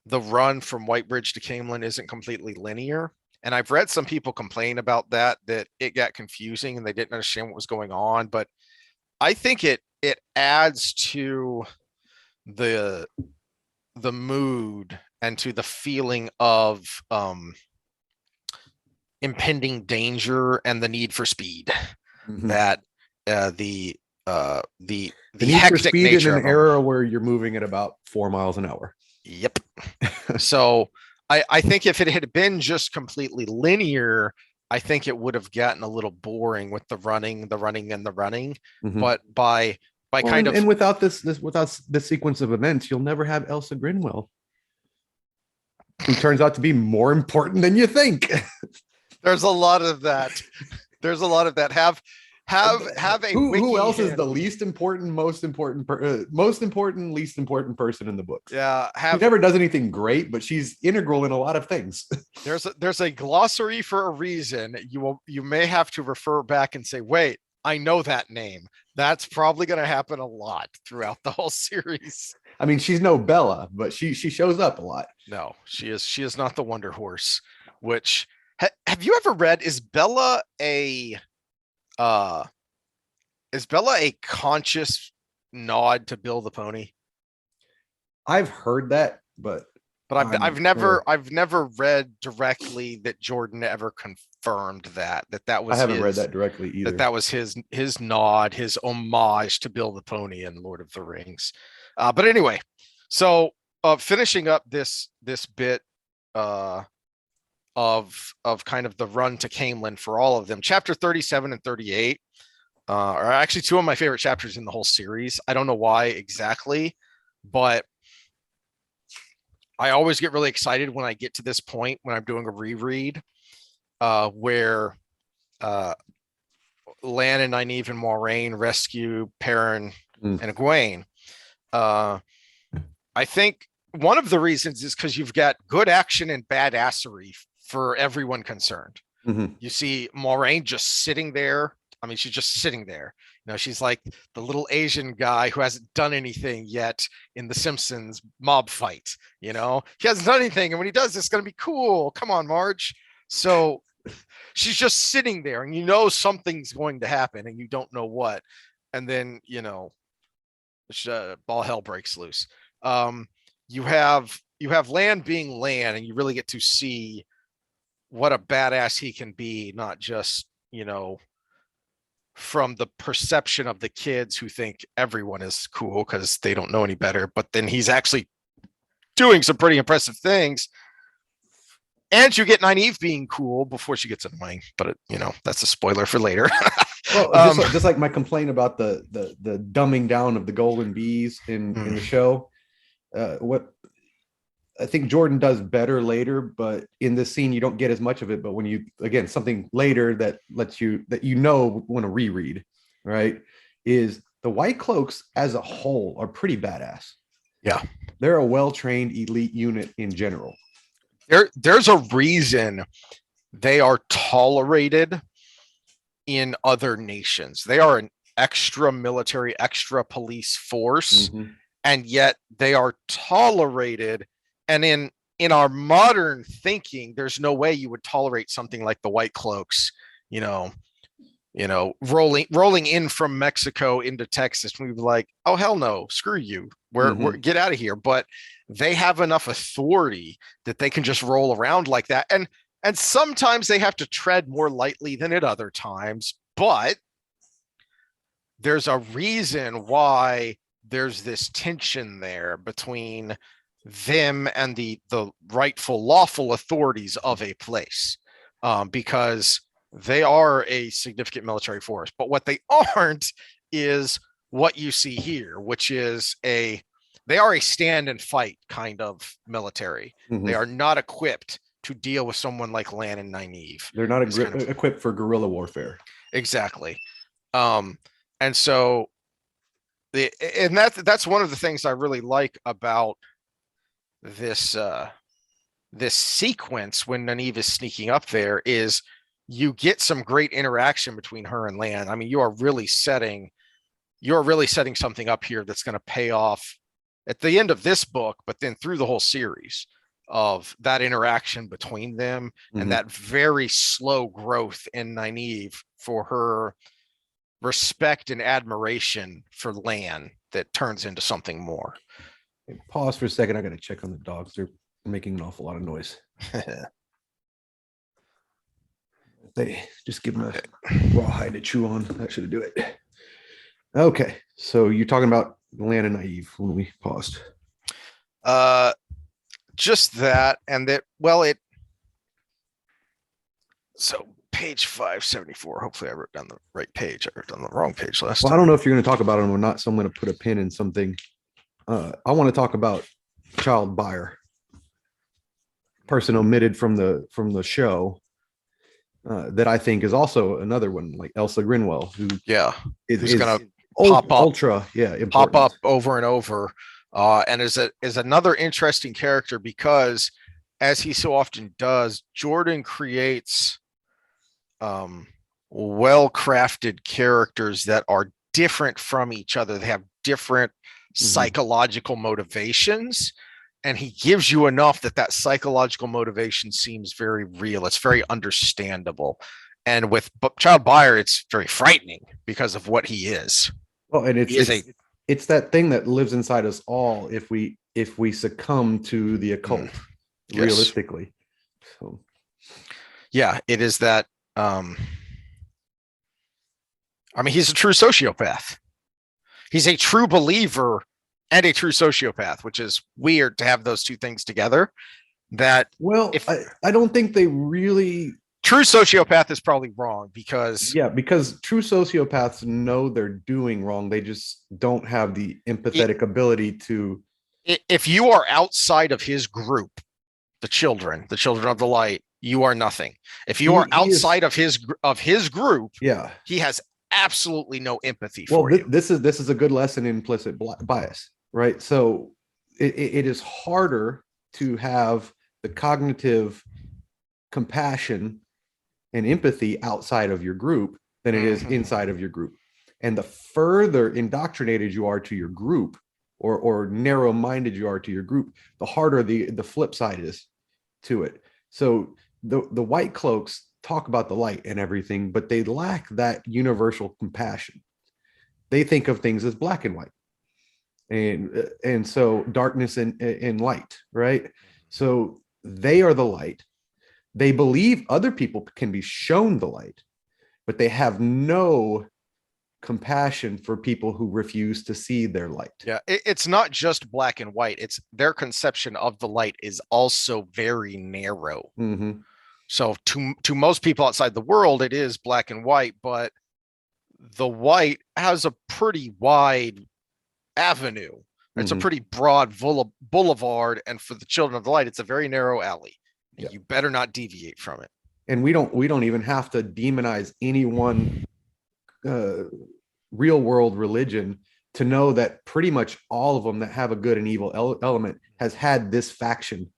the run from Whitebridge to Camelin isn't completely linear. And I've read some people complain about that it got confusing and they didn't understand what was going on. But I think it adds to the the mood and to the feeling of impending danger and the need for speed mhm. that the The the need for hectic speed in nature an of them. era where you're moving at about 4 miles an hour. Yep. So I think if it had been just completely linear, I think it would have gotten a little boring with the running and the running. Mhm. But by Well, kind of and without without this sequence of events, you'll never have Elsa Grinwell, who turns out to be more important than you think. there's a lot of that. There's a lot of that. Have a Who wiki else is the handy. least important, most important, least important person in the books? Yeah, She have never does anything great, but she's integral in a lot of things. there's a glossary for a reason. You may have to refer back and say, wait, I know that name. That's probably going to happen a lot throughout the whole series. I mean, she's no Bella, but she shows up a lot. No, she is not the Wonder Horse. Which have you ever read? Uh is Bella a conscious nod to Bill the Pony? I've heard that, but But I'm I've never read directly that Jordan ever confirmed that I was haven't read that directly either. that was his nod, his homage to Bill the Pony and Lord of the Rings. But anyway, so finishing up this bit uh, of kind of the run to Camelin for all of them, chapter 37 and 38 are actually two of my favorite chapters in the whole series. I don't know why exactly, but I always get really excited when I get to this point when I'm doing a reread where uh, Lan and Nynaeve and Moiraine rescue Perrin Mm. and Egwene. Uh, I think one of the reasons is because you've got good action and badassery for everyone concerned. Mhm. You see Moiraine just sitting there. I mean, she's just sitting there. You know, she's like the little Asian guy who hasn't done anything yet in the Simpsons mob fight. You know, he hasn't done anything, and when he does, it's going to be cool. Come on, Marge. So she's just sitting there, and you know something's going to happen, and you don't know what. And then all hell breaks loose. Um, you have Lan being Lan, and you really get to see what a badass he can be, not just from the perception of the kids who think everyone is cool because they don't know any better, but then he's actually doing some pretty impressive things. And you get Nynaeve being cool before she gets annoying, but that's a spoiler for later. Well, um, just like my complaint about the dumbing down of the golden bees in the show. What I think Jordan does better later, but in this scene you don't get as much of it. But when you again something later that lets you want to reread, right? Is the Whitecloaks as a whole are pretty badass. yeah, They're a well-trained elite unit in general. there's a reason they are tolerated in other nations. They are an extra military, extra police force, Mm-hmm. and yet they are tolerated. And in our modern thinking, there's no way you would tolerate something like the Whitecloaks, you know, rolling in from Mexico into Texas. We'd be like, oh hell no, screw you. We're Mm-hmm. get out of here. But they have enough authority that they can just roll around like that. And sometimes they have to tread more lightly than at other times, but there's a reason why there's this tension there between them and the rightful lawful authorities of a place, because they are a significant military force. But what they aren't is what you see here, which is they are a stand and fight kind of military. Mhm. They are not equipped to deal with someone like Lan and Nynaeve. They're not It's kind of equipped for guerrilla warfare. exactly. And so and that's one of the things I really like about this this sequence when Nynaeve is sneaking up there is you get some great interaction between her and Lan. I mean, you're really setting something up here that's going to pay off at the end of this book, but then through the whole series of that interaction between them and that very slow growth in Nynaeve for her respect and admiration for Lan that turns into something more. Hey, pause for a second. I got to check on the dogs. They're making an awful lot of noise. They just give them a rawhide to chew on. That should do it. Okay, so you're talking about Lan and Nynaeve when we paused. Just that, and that. Well, so page 574. Hopefully, I wrote down the right page. I wrote down the wrong page last time. I don't know if you're going to talk about them or not, so I'm going to put a pin in something. I want to talk about child buyer, person omitted from the show, that I think is also another one, like Elsa Grinwell, who who's going to pop up over and over, and is another interesting character because, as he so often does, Jordan creates well-crafted characters that are different from each other. They have different psychological motivations, and he gives you enough that psychological motivation seems very real. It's very understandable. And with Child Buyer, it's very frightening because of what he is. Well, and it's that thing that lives inside us all if we succumb to the occult, realistically. So yeah, it is that. I mean, he's a true sociopath. He's a true believer and a true sociopath, which is weird to have those two things together. I don't think they really. True sociopath is probably wrong because true sociopaths know they're doing wrong. They just don't have the empathetic ability to. If you are outside of his group, the children of the light, you are nothing. If you are outside of his group, he has absolutely no empathy for you. This is a good lesson in implicit bias, right? So it is harder to have the cognitive compassion and empathy outside of your group than it is inside of your group. And the further indoctrinated you are to your group, or narrow-minded you are to your group, the harder the flip side is to it. So the Whitecloaks talk about the light and everything, but they lack that universal compassion. They think of things as black and white, and so darkness and light, right? So they are the light. They believe other people can be shown the light, but they have no compassion for people who refuse to see their light. Yeah, it's not just black and white. It's their conception of the light is also very narrow. So to most people outside the world, it is black and white, but the white has a pretty wide avenue. It's a pretty broad boulevard, and for the children of the light, it's a very narrow alley. And you better not deviate from it. And we don't even have to demonize any one real world religion to know that pretty much all of them that have a good and evil element has had this faction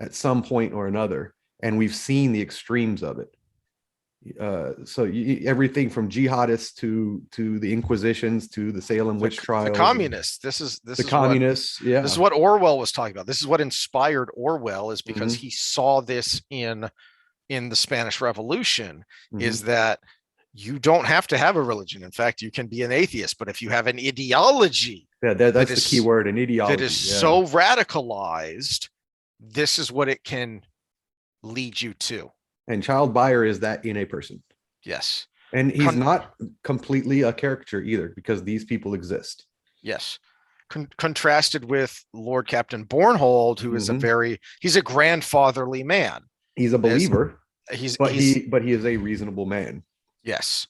at some point or another, and we've seen the extremes of it. Everything from jihadists to the Inquisitions to the Salem witch trials, the communists. This is communists. This is what Orwell was talking about. This is what inspired Orwell, is because he saw this in the Spanish Revolution. Is that you don't have to have a religion. In fact, you can be an atheist, but if you have an ideology, that's the key word, an ideology that is so radicalized, this is what it can lead you to. And Child Buyer is that in a person. Yes. And he's not completely a caricature either, because these people exist. Yes. contrasted with Lord Captain Bornhold, who is he's a grandfatherly man. He's a As believer, he's but he is a reasonable man. yes.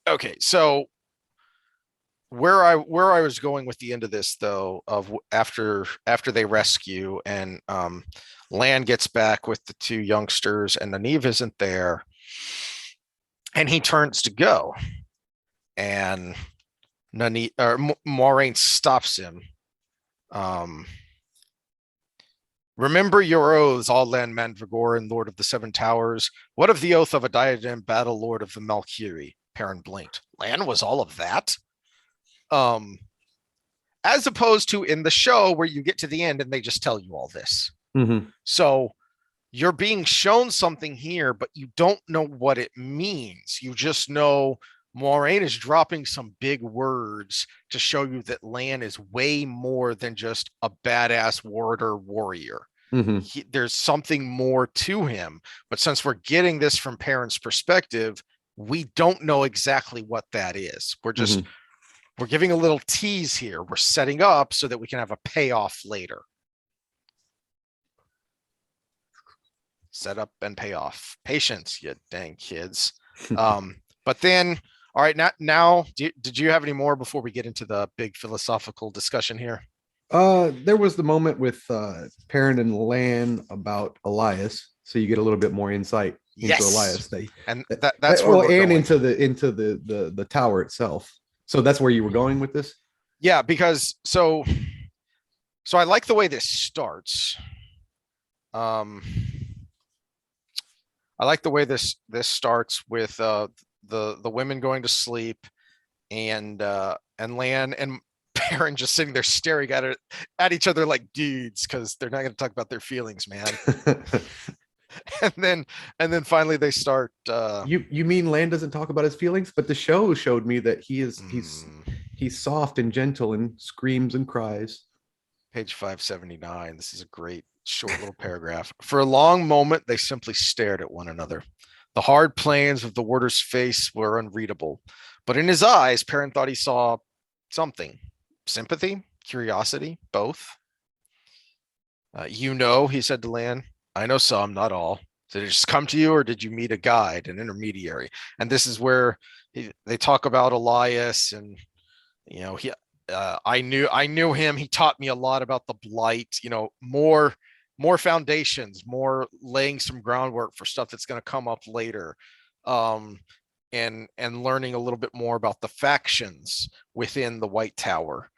Okay, so where I was going with the end of this, though, of after they rescue and Lan gets back with the two youngsters and the Neve isn't there, and he turns to go, and Moraine stops him. Remember your oaths, all Lan Mandragora and Lord of the Seven Towers. What of the oath of a diadem battle lord of the Malkiri? Perrin blinked. Lan was all of that? As opposed to in the show where you get to the end and they just tell you all this. So you're being shown something here, but you don't know what it means. You just know Moraine is dropping some big words to show you that Lan is way more than just a badass warrior. There's something more to him. But since we're getting this from Perrin's perspective, we don't know exactly what that is. We're giving a little tease here. We're setting up so that we can have a payoff later. Set up and payoff. Patience, you dang kids. But then, all right, now, did you have any more before we get into the big philosophical discussion here? There was the moment with Perrin and Lan about Elyas, so you get a little bit more insight into Elyas. That's where and into the tower itself. So that's where you were going with this? Yeah, because so I like the way this starts. I like the way this starts with the women going to sleep and Lan and Perrin just sitting there staring at each other like dudes, because they're not going to talk about their feelings, man. and then finally they start. You mean Lan doesn't talk about his feelings, but the show showed me that he's soft and gentle and screams and cries. Page 579. This is a great short little paragraph. For a long moment, they simply stared at one another. The hard planes of the warder's face were unreadable, but in his eyes, Perrin thought he saw something. Sympathy, curiosity, both. He said to Lan. I know some, not all. Did it just come to you, or did you meet a guide, an intermediary? And this is where they talk about Elyas, and I knew him. He taught me a lot about the blight. More foundations, more laying some groundwork for stuff that's going to come up later, and learning a little bit more about the factions within the White Tower.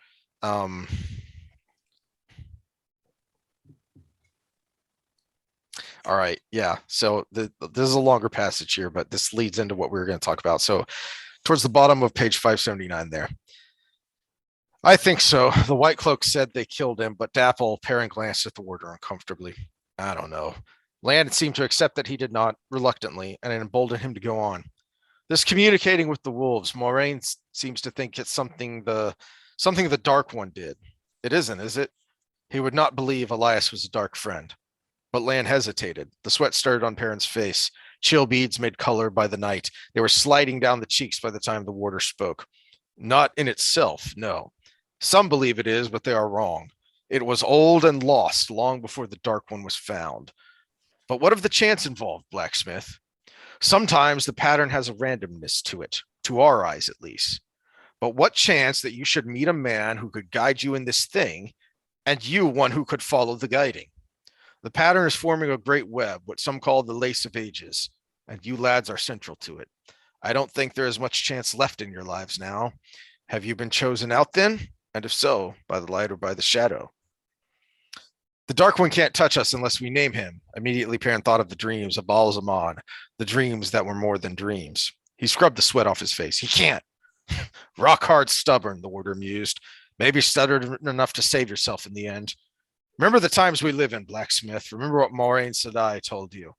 All right. Yeah. So this is a longer passage here, but this leads into what we were going to talk about. So towards the bottom of page 579 there. I think so. The Whitecloaks said they killed him, but Dapple, Perrin glanced at the warder uncomfortably. I don't know. Lan seemed to accept that he did not, reluctantly, and it emboldened him to go on. This communicating with the wolves, Moraine seems to think it's something the Dark One did. It isn't, is it? He would not believe Elyas was a dark friend. But Lan hesitated. The sweat started on Perrin's face. Chill beads made color by the night. They were sliding down the cheeks by the time the warder spoke. Not in itself, no. Some believe it is, but they are wrong. It was old and lost long before the Dark One was found. But what of the chance involved, Blacksmith? Sometimes the pattern has a randomness to it, to our eyes at least. But what chance that you should meet a man who could guide you in this thing, and you one who could follow the guiding? The pattern is forming a great web, what some call the lace of ages, and you lads are central to it. I don't think there is much chance left in your lives now. Have you been chosen out then? And if so, by the light or by the shadow? The Dark One can't touch us unless we name him. Immediately, Perrin thought of the dreams of Baal Zaman, the dreams that were more than dreams. He scrubbed the sweat off his face. He can't. Rock hard stubborn, the warder mused. Maybe stuttered enough to save yourself in the end. Remember the times we live in, Blacksmith. Remember what Moraine Sedai told you.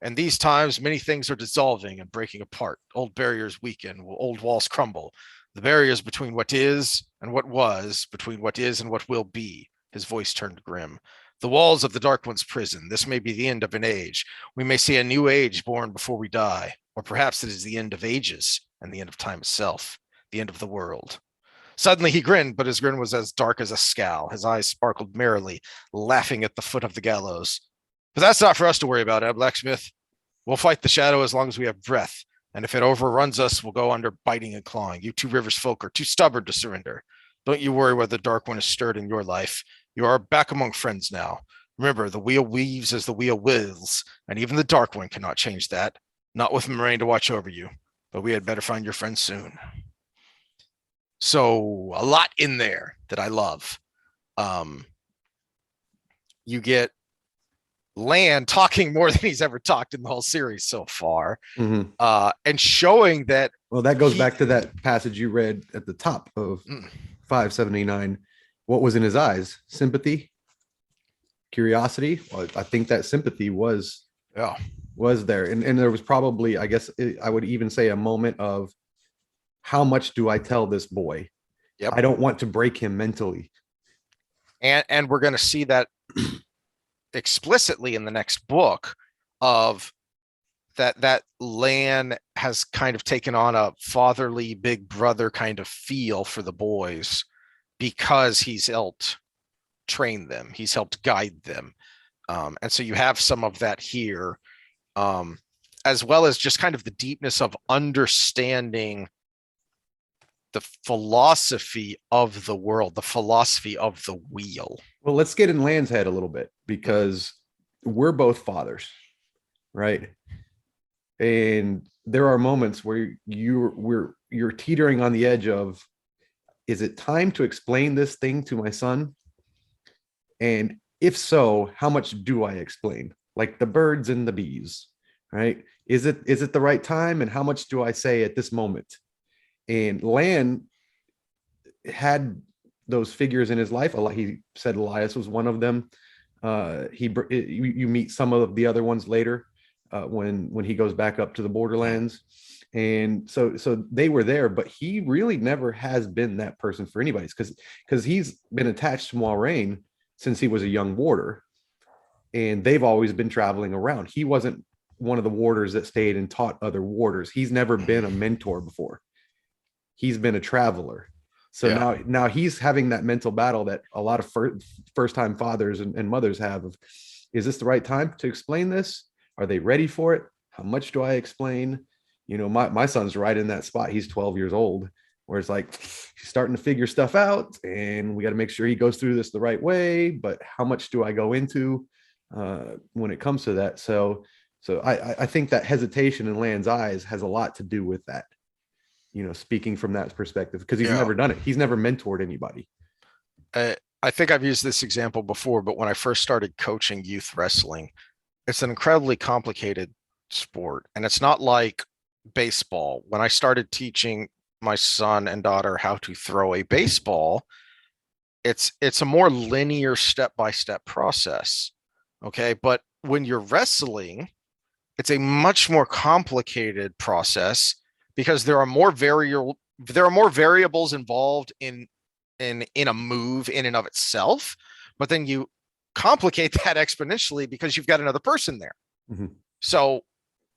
And these times, many things are dissolving and breaking apart. Old barriers weaken, old walls crumble. The barriers between what is and what was, between what is and what will be. His voice turned grim. The walls of the Dark One's prison. This may be the end of an age. We may see a new age born before we die. Or perhaps it is the end of ages and the end of time itself. The end of the world. Suddenly he grinned, but his grin was as dark as a scowl. His eyes sparkled merrily, laughing at the foot of the gallows. But that's not for us to worry about, Blacksmith. We'll fight the shadow as long as we have breath, and if it overruns us, we'll go under biting and clawing. You two rivers folk are too stubborn to surrender. Don't you worry whether the Dark One is stirred in your life. You are back among friends now. Remember, the wheel weaves as the wheel wills, and even the Dark One cannot change that. Not with Moraine to watch over you, but we had better find your friends soon. So a lot in there that I love. You get Lan talking more than he's ever talked in the whole series so far, and showing that. Well, that goes back to that passage you read at the top of 579. What was in his eyes? Sympathy, curiosity. Well, I think that sympathy was there, and there was probably, I guess, I would even say a moment of, how much do I tell this boy? Yep. I don't want to break him mentally. And we're going to see that explicitly in the next book, of that Lan has kind of taken on a fatherly big brother kind of feel for the boys, because he's helped train them, he's helped guide them. And so you have some of that here, as well as just kind of the deepness of understanding the philosophy of the world, the philosophy of the wheel. Well, let's get in Lan's head a little bit, because we're both fathers, right? And there are moments where you're teetering on the edge of, is it time to explain this thing to my son? And if so, how much do I explain? Like the birds and the bees, right? Is it the right time? And how much do I say at this moment? And Lan had those figures in his life. He said Elyas was one of them. You meet some of the other ones later, when he goes back up to the borderlands. And so they were there, but he really never has been that person for anybody, because he's been attached to Moraine since he was a young warder, and they've always been traveling around. He wasn't one of the warders that stayed and taught other warders. He's never been a mentor before. He's been a traveler. So now he's having that mental battle that a lot of first-time fathers and mothers have of, is this the right time to explain this? Are they ready for it? How much do I explain? You know, my son's right in that spot. He's 12 years old, where it's like, he's starting to figure stuff out, and we got to make sure he goes through this the right way. But how much do I go into when it comes to that? So I think that hesitation in Lan's eyes has a lot to do with that. You know, speaking from that perspective, because he's never done it. He's never mentored anybody. I think I've used this example before, but when I first started coaching youth wrestling, it's an incredibly complicated sport. And it's not like baseball. When I started teaching my son and daughter how to throw a baseball, it's a more linear step-by-step process. Okay. But when you're wrestling, it's a much more complicated process, because there are more variables involved in a move in and of itself, but then you complicate that exponentially because you've got another person there. So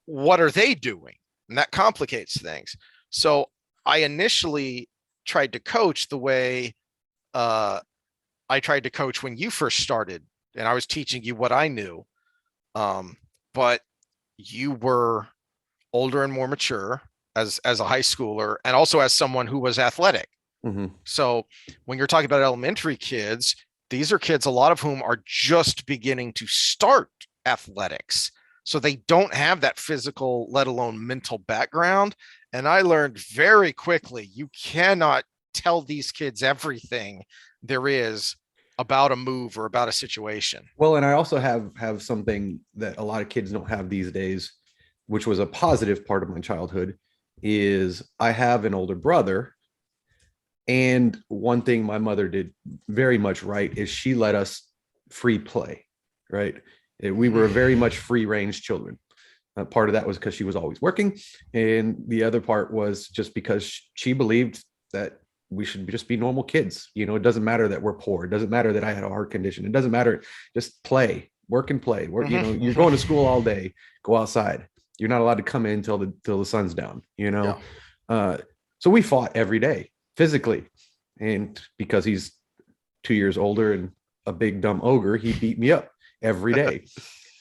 what are they doing? And that complicates things. So I initially tried to coach the way I tried to coach when you first started, and I was teaching you what I knew. But you were older and more mature as a high schooler, and also as someone who was athletic. So when you're talking about elementary kids, these are kids, a lot of whom are just beginning to start athletics. So they don't have that physical, let alone mental background. And I learned very quickly, you cannot tell these kids everything there is about a move or about a situation. Well, and I also have something that a lot of kids don't have these days, which was a positive part of my childhood, is I have an older brother. And one thing my mother did very much right is she let us free play, right? We were very much free range children. Part of that was because she was always working. And the other part was just because she believed that we should just be normal kids. You know, it doesn't matter that we're poor. It doesn't matter that I had a heart condition. It doesn't matter. Just play, work and play. Work, you know, you're going to school all day, go outside. You're not allowed to come in till the sun's down, you know? So we fought every day physically. And because he's 2 years older and a big dumb ogre, he beat me up every day.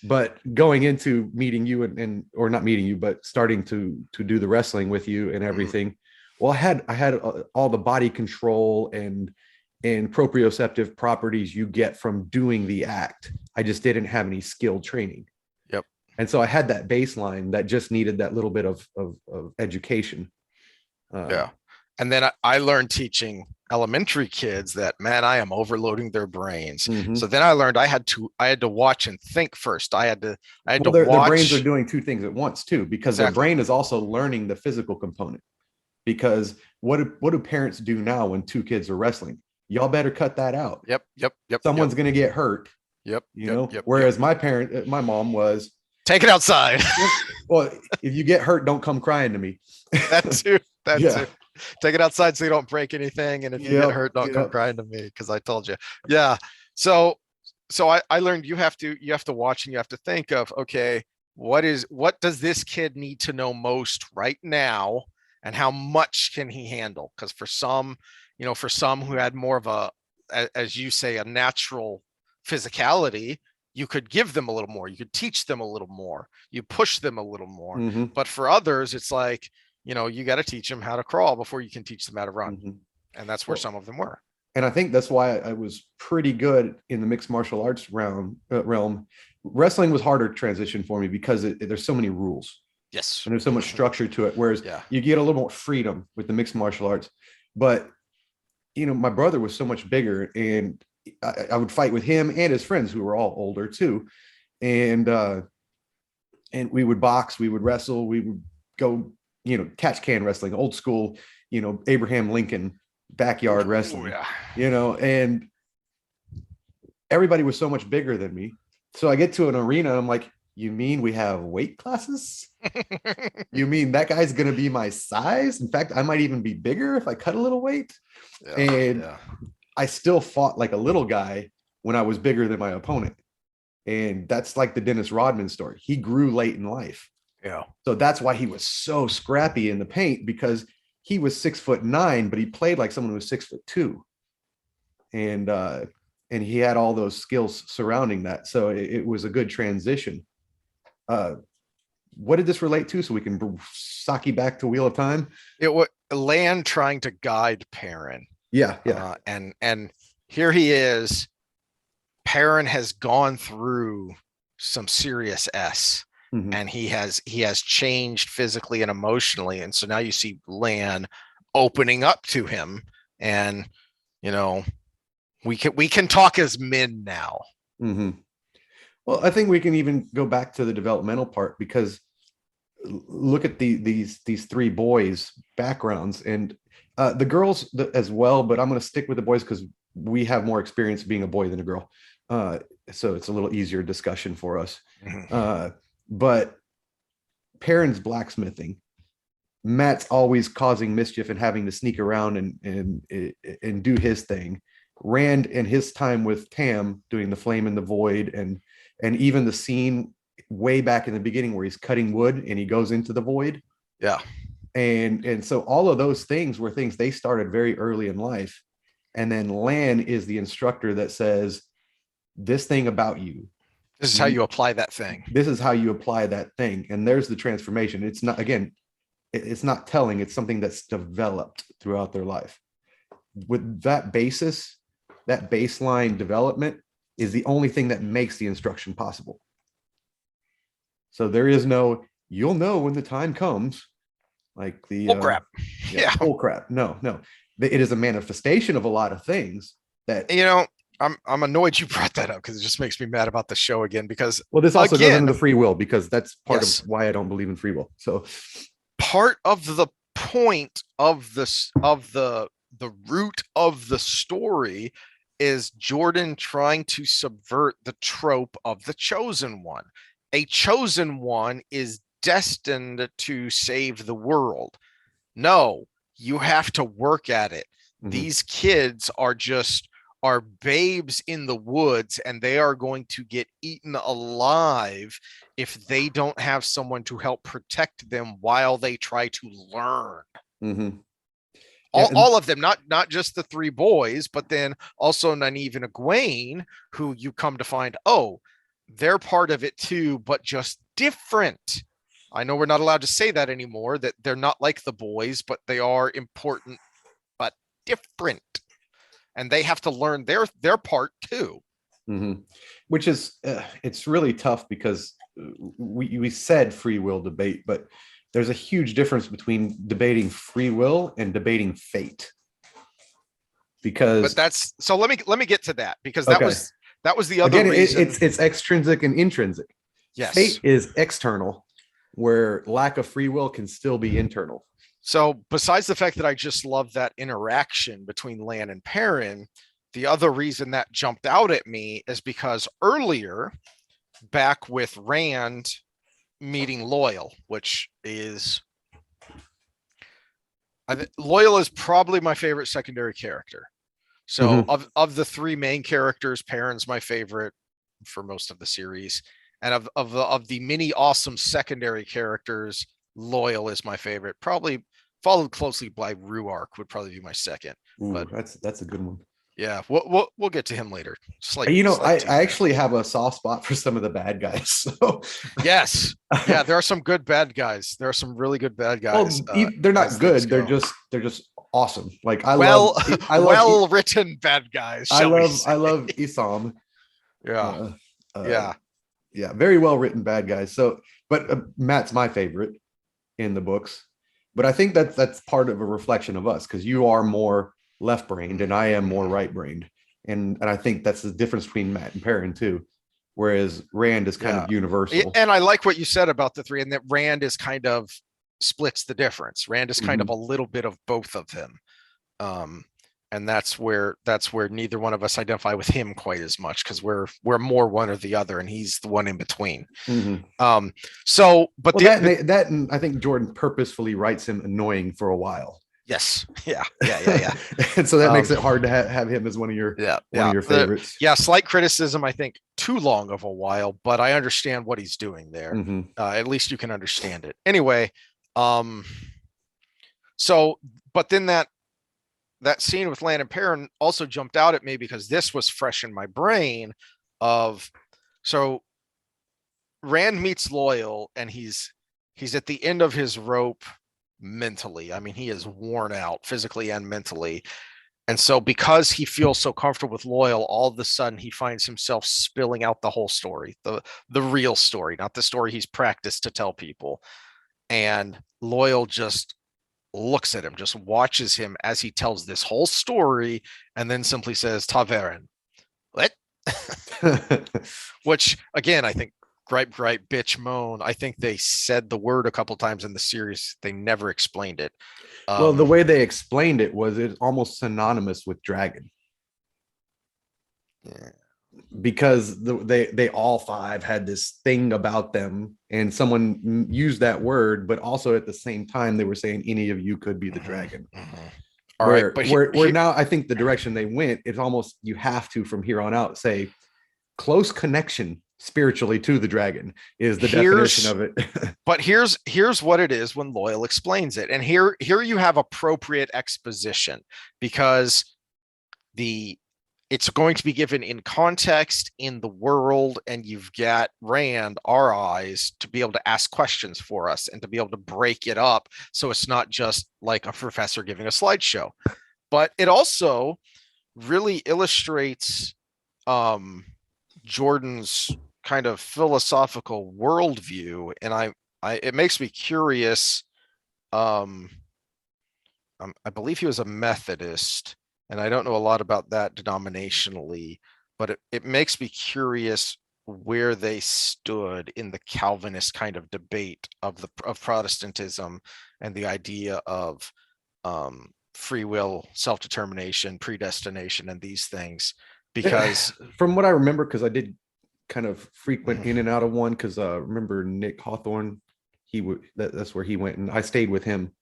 But going into meeting you and or not meeting you, but starting to do the wrestling with you and everything, well, I had all the body control and proprioceptive properties you get from doing the act. I just didn't have any skill training. Yep. And so I had that baseline that just needed that little bit of education. Yeah. And then I learned teaching elementary kids that, man, I am overloading their brains. Mhm. So then I learned I had to watch and think first. I had to Well, watch. their brains are doing two things at once too, because their Exactly. brain is also learning the physical component. Because what do parents do now when two kids are wrestling? Y'all better cut that out. Yep. Someone's going to get hurt. Yep. Whereas my mom was, take it outside. well, if you get hurt, don't come crying to me. That too. Yeah. Too. Take it outside so you don't break anything. And if you get hurt, don't come crying to me, because I told you. Yeah. So I learned you have to watch and you have to think of, okay, what does this kid need to know most right now, and how much can he handle? Because for some who had more of a, as you say, a natural physicality, you could give them a little more, you could teach them a little more, you push them a little more. Mm-hmm. But for others, it's like, you got to teach them how to crawl before you can teach them how to run. Mm-hmm. And that's where some of them were. And I think that's why I was pretty good in the mixed martial arts realm. Wrestling was harder to transition for me because there's so many rules. Yes. And there's so much structure to it. Whereas you get a little more freedom with the mixed martial arts. But, my brother was so much bigger, and I would fight with him and his friends who were all older too. And we would box, we would wrestle, we would go, catch can wrestling, old school, Abraham Lincoln backyard wrestling, and everybody was so much bigger than me. So I get to an arena, I'm like, you mean we have weight classes? You mean that guy's going to be my size? In fact, I might even be bigger if I cut a little weight. I still fought like a little guy when I was bigger than my opponent. And that's like the Dennis Rodman story. He grew late in life. Yeah. So that's why he was so scrappy in the paint, because he was 6'9", but he played like someone who was 6'2". And he had all those skills surrounding that. So it was a good transition. What did this relate to? So we can sake back to Wheel of Time. It was Lan trying to guide Perrin. Yeah. And here he is. Perrin has gone through some serious S. Mm-hmm. And he has changed physically and emotionally. And so now you see Lan opening up to him, and we can talk as men now. Mm-hmm. Well, I think we can even go back to the developmental part, because look at these three boys' backgrounds, and the girls as well. But I'm going to stick with the boys because we have more experience being a boy than a girl, so it's a little easier discussion for us. Mm-hmm. But Perrin's blacksmithing, Matt's always causing mischief and having to sneak around and do his thing. Rand and his time with Tam doing the flame in the void, and even the scene way back in the beginning where he's cutting wood and he goes into the void. Yeah. And so all of those things were things they started very early in life. And then Lan is the instructor that says, this thing about you, this is how you apply that thing. This is how you apply that thing. And there's the transformation. It's not, again, it's not telling, it's something that's developed throughout their life. With that basis, that baseline development is the only thing that makes the instruction possible. So there is no, you'll know when the time comes, like the crap. Bull crap. No. It is a manifestation of a lot of things that, I'm annoyed you brought that up, because it just makes me mad about the show again, because this also goes into the free will, because that's part of why I don't believe in free will. So part of the point of the root of the story is Jordan trying to subvert the trope of the chosen one. A chosen one is destined to save the world. No, you have to work at it. Mm-hmm. These kids are babes in the woods, and they are going to get eaten alive if they don't have someone to help protect them while they try to learn. Mm-hmm. Yeah, all of them, not just the three boys, but then also Neve and Egwene, who you come to find, oh, they're part of it too, but just different. I know we're not allowed to say that anymore, that they're not like the boys, but they are important, but different. And they have to learn their part too. mm-hmm. Which is, it's really tough because we said free will debate, but there's a huge difference between debating free will and debating fate. Because But that's so. Let me get to that, because okay, that was the other again, reason. it's extrinsic and intrinsic. Yes. Fate is external, where lack of free will can still be internal. So besides the fact that I just love that interaction between Lan and Perrin, the other reason that jumped out at me is because earlier, back with Rand meeting Loyal, which is Loyal is probably my favorite secondary character. So Mhm. of the three main characters, Perrin's my favorite for most of the series, and of the many awesome secondary characters, Loyal is my favorite. Probably followed closely by Ruark would probably be my second. Ooh, But that's a good one. yeah, we'll get to him later. Slight I teaser. actually have a soft spot for some of the bad guys. So Yes, yeah, there are some good bad guys. There are some really good bad guys. well, they're As not things good. They're go. just awesome. Like I Well, love I love well written bad guys, shall we say? I love Isam. Yeah, Uh, uh, yeah. yeah, very well written bad guys. So, but Matt's my favorite in the books. But I think that's part of a reflection of us because you are more left brained and I am more right brained, and I think that's the difference between Matt and Perrin too. Whereas Rand is kind Yeah. of universal. And I like what you said about the three, and that Rand is kind of splits the difference. Rand is kind of a Mhm. little bit of both of them. Um, and that's where neither one of us identify with him quite as much, because we're more one or the other, and he's the one in between. Mhm. So but Well, that and I think Jordan purposefully writes him annoying for a while. yes, yeah. And so that makes Um, it hard to have him as one of your favorites. yeah, slight criticism, I think, too long of a while, but I understand what he's doing there. Mhm. At least you can understand it. Anyway, um, so but then that scene with Lan and Perrin also jumped out at me because this was fresh in my brain of so Rand meets Loyal and he's at the end of his rope mentally. I mean, he is worn out physically and mentally. And so because he feels so comfortable with Loyal, all of a sudden he finds himself spilling out the whole story, the real story, not the story he's practiced to tell people. And Loyal just looks at him, just watches him as he tells this whole story, and then simply says, Taverin. What? Which again, I think gripe, bitch, moan. I think they said the word a couple times in the series. They never explained it. Well, the way they explained it was it's almost synonymous with dragon. Yeah. Because they all five had this thing about them and someone used that word, but also at the same time they were saying any of you could be the dragon. All right, but where now I think the direction they went, it's almost you have to from here on out say close connection spiritually to the dragon is the definition of it. But here's what it is when Loyal explains it, and here you have appropriate exposition, because it's going to be given in context in the world, and you've got Rand, our eyes, to be able to ask questions for us and to be able to break it up so it's not just like a professor giving a slideshow. But it also really illustrates Jordan's kind of philosophical worldview, and I it makes me curious. I believe he was a Methodist, and I don't know a lot about that denominationally, but it makes me curious where they stood in the Calvinist kind of debate of Protestantism and the idea of free will, self-determination, predestination, and these things. Because from what I remember, because I did kind of frequent in and out of one, because remember Nick Hawthorne, that's where he went, and I stayed with him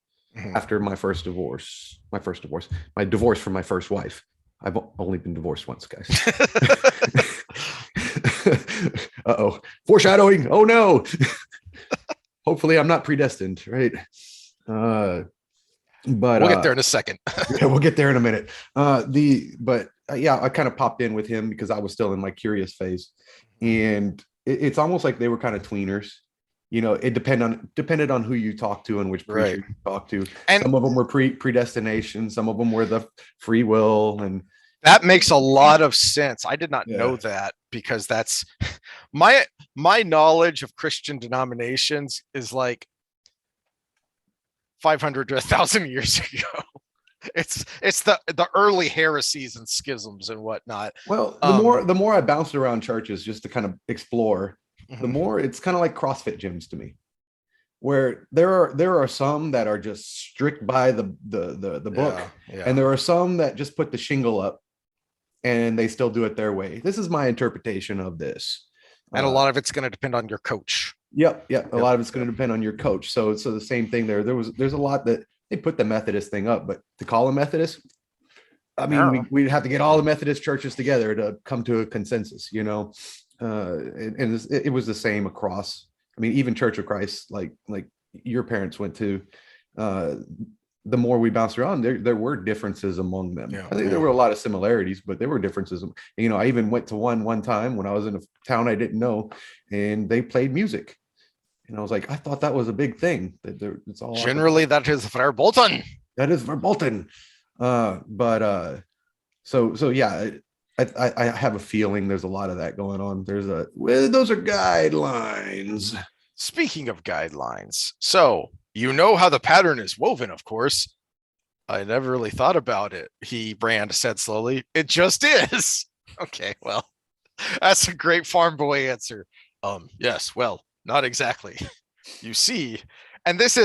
after my divorce from my first wife. I've only been divorced once, guys. Uh-oh, foreshadowing. Oh no. Hopefully I'm not predestined, right? But We'll get there in a second. yeah, we'll get there in a minute. Yeah, I kind of popped in with him because I was still in my curious phase, and it's almost like they were kind of tweeners. You know, it depended on who you talk to and which preacher Right. you talk to. And Some of them were predestination, some of them were the free will, and that makes a lot of sense. I did not yeah, know that because that's my knowledge of Christian denominations is like 500 to 1,000 years ago. It's the early heresies and schisms and whatnot. well, Um, the more I bounced around churches just to kind of explore, the mhm. more it's kind of like CrossFit gyms to me, where there are some that are just strict by the book, Yeah, and yeah. there are some that just put the shingle up and they still do it their way. This is my interpretation of this. And a Uh, lot of it's going to depend on your coach. yep. A Yep, lot of it's going yep. to depend on your coach. So the same thing there. There's a lot that they put the Methodist thing up, but to call them Methodist, I mean, Yeah. we'd have to get all the Methodist churches together to come to a consensus, you know. And it was the same across. I mean, even Church of Christ, like your parents went to, uh, the more we bounced around, there were differences among them. Yeah, I think there yeah. were a lot of similarities, but there were differences. You know, I even went to one time when I was in a town I didn't know, and they played music, and I was like, I thought that was a big thing. That it's all Generally, that is Frere Bolton. that is for Bolton. So yeah, I have a feeling there's a lot of that going on. Well, those are guidelines. Speaking of guidelines, so you know how the pattern is woven, of course. I never really thought about it. Brand said slowly. It just is. Okay, well, that's a great farm boy answer. Yes, well, not exactly. You see, and this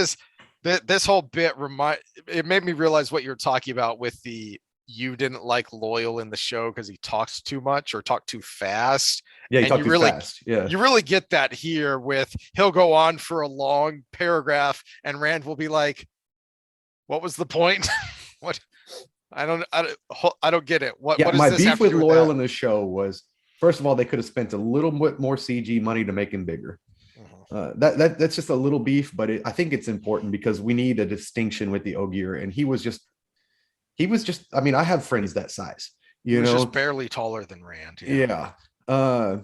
whole bit it made me realize what you're talking about with the you didn't like Loyal in the show because he talks too much or talk too fast. Yeah, you And talk too fast. Yeah, you really get that here with he'll go on for a long paragraph and Rand will be like, what was the point? What I don't get it. yeah. What does My this have beef to with do with Loyal that? in the show was, first of all, they could have spent a little bit more CG money to make him bigger. Mhm. That's just a little beef, but I think it's important because we need a distinction with the Ogier, and he was just. I mean, I have friends that size, He you was just know. barely taller than Rand, yeah. Yeah. Uh,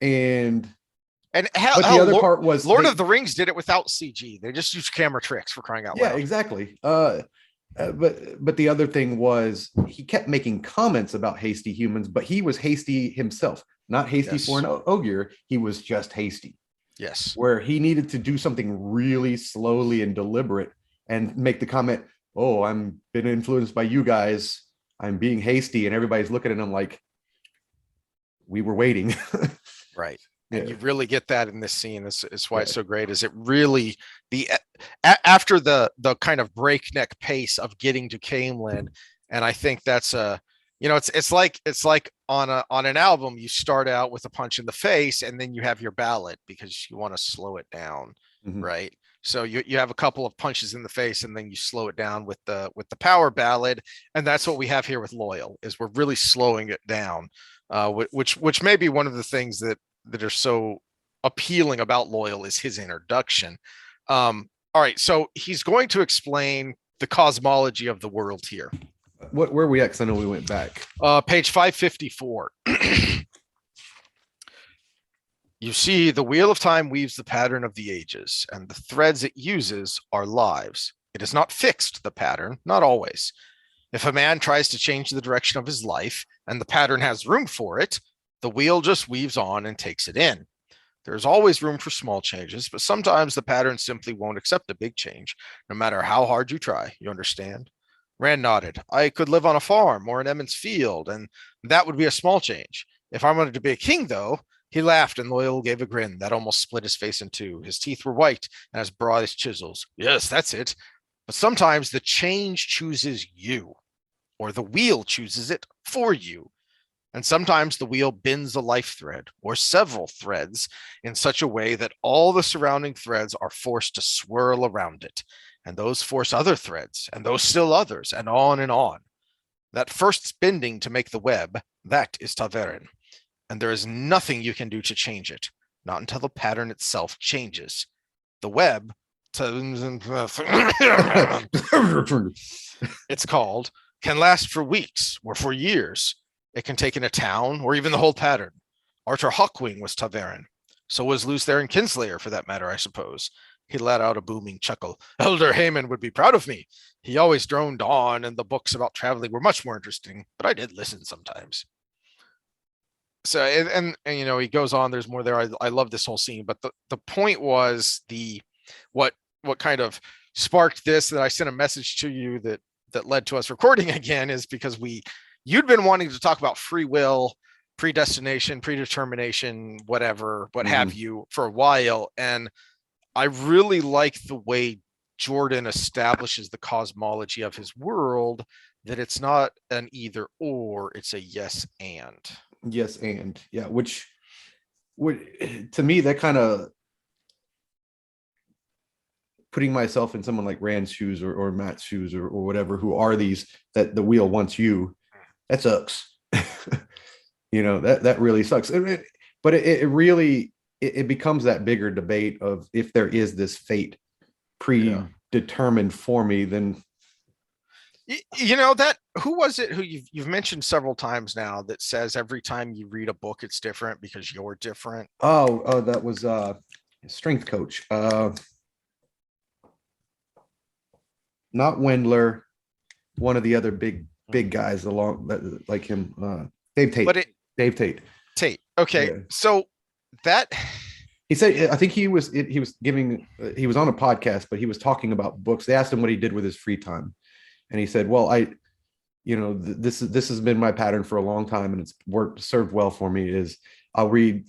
and And but the other part was Lord they. of the Rings did it without CG. They just used camera tricks for crying out Yeah, loud. exactly. But the other thing was he kept making comments about hasty humans, but he was hasty himself, not hasty for Yes. an Ogier. He was just hasty, Yes. where he needed to do something really slowly and deliberate and make the comment, "Oh, I'm been influenced by you guys. I'm being hasty," and everybody's looking at him like we were waiting. Right. And Yeah, you really get that in this scene. This is why yeah, it's so great. Is it really after the kind of breakneck pace of getting to Camelin, and I think that's it's like on an album you start out with a punch in the face and then you have your ballad because you want to slow it down, mhm. right? So you have a couple of punches in the face and then you slow it down with the power ballad, and that's what we have here with Loyal. Is we're really slowing it down, which may be one of the things that are so appealing about Loyal is his introduction. All right, so he's going to explain the cosmology of the world here. What where are we at? 'Cause I know we went back. Page 554. You see, the wheel of time weaves the pattern of the ages, and the threads it uses are lives. It is not fixed, the pattern, not always. If a man tries to change the direction of his life and the pattern has room for it, the wheel just weaves on and takes it in. There's always room for small changes, but sometimes the pattern simply won't accept a big change, no matter how hard you try. You understand? Rand nodded. I could live on a farm or in Emmons Field, and that would be a small change. If I wanted to be a king, though, he laughed and Loyal gave a grin that almost split his face in two. His teeth were white and as broad as chisels. Yes, that's it. But sometimes the change chooses you, or the wheel chooses it for you. And sometimes the wheel bends a life thread or several threads in such a way that all the surrounding threads are forced to swirl around it. And those force other threads, and those still others, and on and on. That first spinning to make the web, that is ta'veren. And there is nothing you can do to change it, not until the pattern itself changes. The web It's called, can last for weeks or for years. It can take in a town or even the whole pattern. Arthur Hawkwing was Taverin. So was Lutheren Kinslayer, for that matter, I suppose. He let out a booming chuckle. Elder Heyman would be proud of me. He always droned on, and the books about traveling were much more interesting, but I did listen sometimes. So, and you know, he goes on, there's more there. I love this whole scene, but the point was what kind of sparked this, that I sent a message to you that led to us recording again, is because you'd been wanting to talk about free will, predestination, predetermination, whatever, what have you, for a while. And I really like the way Jordan establishes the cosmology of his world, that it's not an either or, it's a yes and. Yes, and yeah, which would, to me, that kind of, putting myself in someone like Rand's shoes or Matt's shoes or whatever, who are these, that the wheel wants you, that sucks. You know, that really sucks. But it really, it becomes that bigger debate of, if there is this fate predetermined for me, then, you know, that, who was it who you've mentioned several times now, that says every time you read a book it's different because you're different? That was strength coach, not Wendler, one of the other big guys along, like him, Dave Tate. But Dave Tate. Okay, yeah. So that, he said, I think he was on a podcast, but he was talking about books. They asked him what he did with his free time, and he said, well, this has been my pattern for a long time, and it's served well for me, is I'll read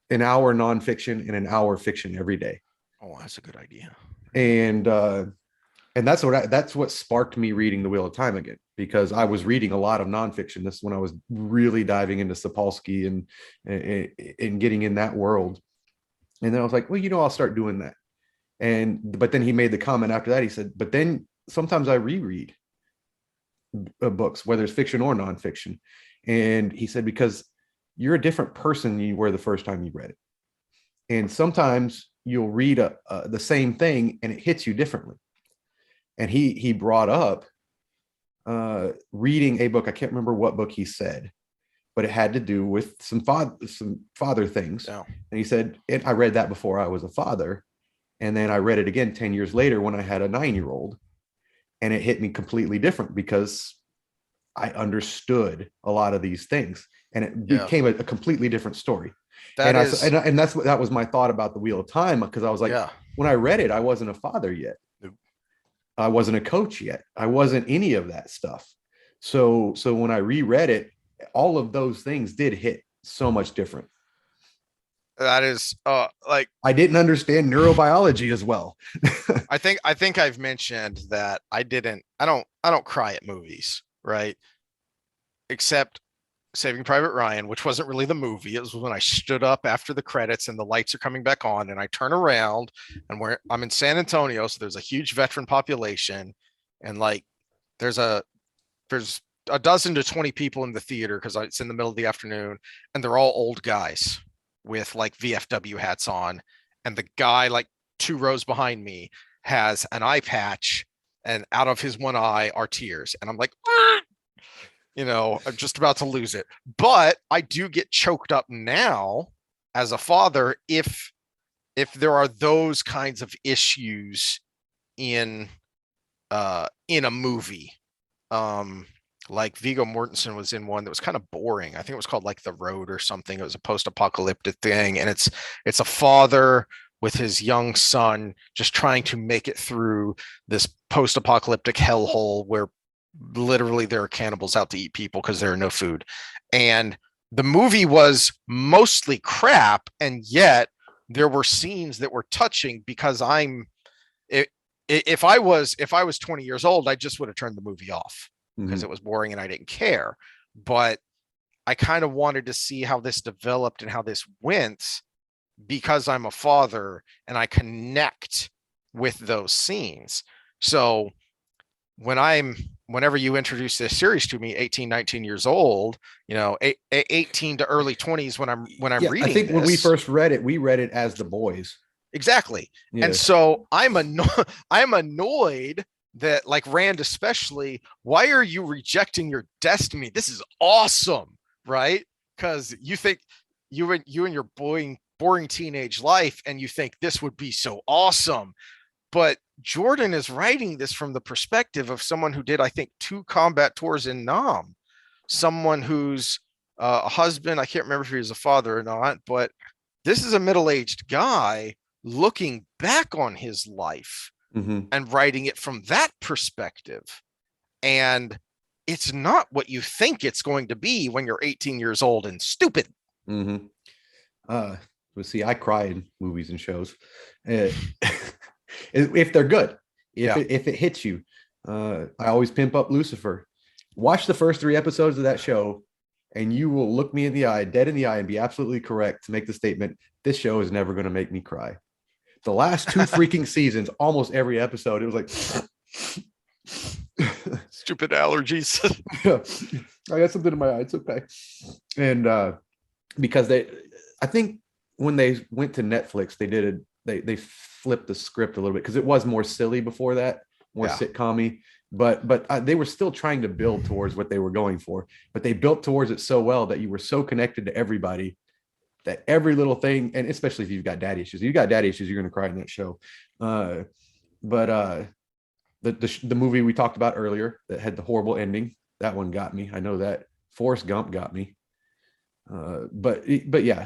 an hour nonfiction and an hour fiction every day. Oh, that's a good idea. And that's what sparked me reading The Wheel of Time again, because I was reading a lot of nonfiction. This is when I was really diving into Sapolsky and getting in that world. And then I was like, well, I'll start doing that. But then he made the comment after that. He said, but then sometimes I reread books, whether it's fiction or nonfiction. And he said, because you're a different person than you were the first time you read it. And sometimes you'll read the same thing and it hits you differently. And he brought up reading a book. I can't remember what book he said, but it had to do with some father things. Oh. And he said, I read that before I was a father. And then I read it again 10 years later when I had a 9-year-old. And it hit me completely different, because I understood a lot of these things. And it became a completely different story. That was my thought about The Wheel of Time, because I was like, when I read it, I wasn't a father yet. I wasn't a coach yet. I wasn't any of that stuff. So when I reread it, all of those things did hit so much different. That is like, I didn't understand neurobiology as well. I think I've mentioned that I don't cry at movies, right? Except Saving Private Ryan, which wasn't really the movie. It was when I stood up after the credits and the lights are coming back on, and I turn around, and I'm in San Antonio, so there's a huge veteran population, and like there's a dozen to 20 people in the theater, because it's in the middle of the afternoon, and they're all old guys with like VFW hats on, and the guy like 2 rows behind me has an eye patch, and out of his one eye are tears, and I'm like, I'm just about to lose it. But I do get choked up now as a father if there are those kinds of issues in a movie. Like Viggo Mortensen was in one that was kind of boring. I think it was called like The Road or something. It was a post-apocalyptic thing, and it's a father with his young son just trying to make it through this post-apocalyptic hellhole where literally there are cannibals out to eat people because there are no food. And the movie was mostly crap, and yet there were scenes that were touching, because if I was 20 years old, I just would have turned the movie off because it was boring and I didn't care. But I kind of wanted to see how this developed and how this went, because I'm a father and I connect with those scenes. So whenever you introduce this series to me, 18, 19 years old, 18 to early 20s, when I'm reading I think this, when we first read it, we read it as the boys. Exactly. And Yeah. so I'm annoyed that, like, Rand especially, why are you rejecting your destiny? This is awesome, right? Because you think you and your boring teenage life, and you think this would be so awesome. But Jordan is writing this from the perspective of someone who did, I think, 2 combat tours in Nam, someone who's a husband. I can't remember if he was a father or not, but this is a middle-aged guy looking back on his life Mm-hmm. and writing it from that perspective. And it's not what you think it's going to be when you're 18 years old and stupid. Mm-hmm. Well, see, I cry in movies and shows. Uh, if they're good, Yeah. if it hits you. I always pimp up Lucifer. Watch the first 3 episodes of that show, and you will look me in the eye, dead in the eye, and be absolutely correct to make the statement: this show is never going to make me cry. The last 2 freaking seasons, almost every episode, it was like, Stupid allergies. I got something in my eye. It's okay. And because I think when they went to Netflix, they flipped the script a little bit because it was more silly before that, more sitcom-y. But they were still trying to build towards what they were going for. But they built towards it so well that you were so connected to everybody that every little thing, and especially if you've got daddy issues, you're going to cry in that show. But the movie we talked about earlier that had the horrible ending, that one got me. I know that. Forrest Gump got me. But yeah,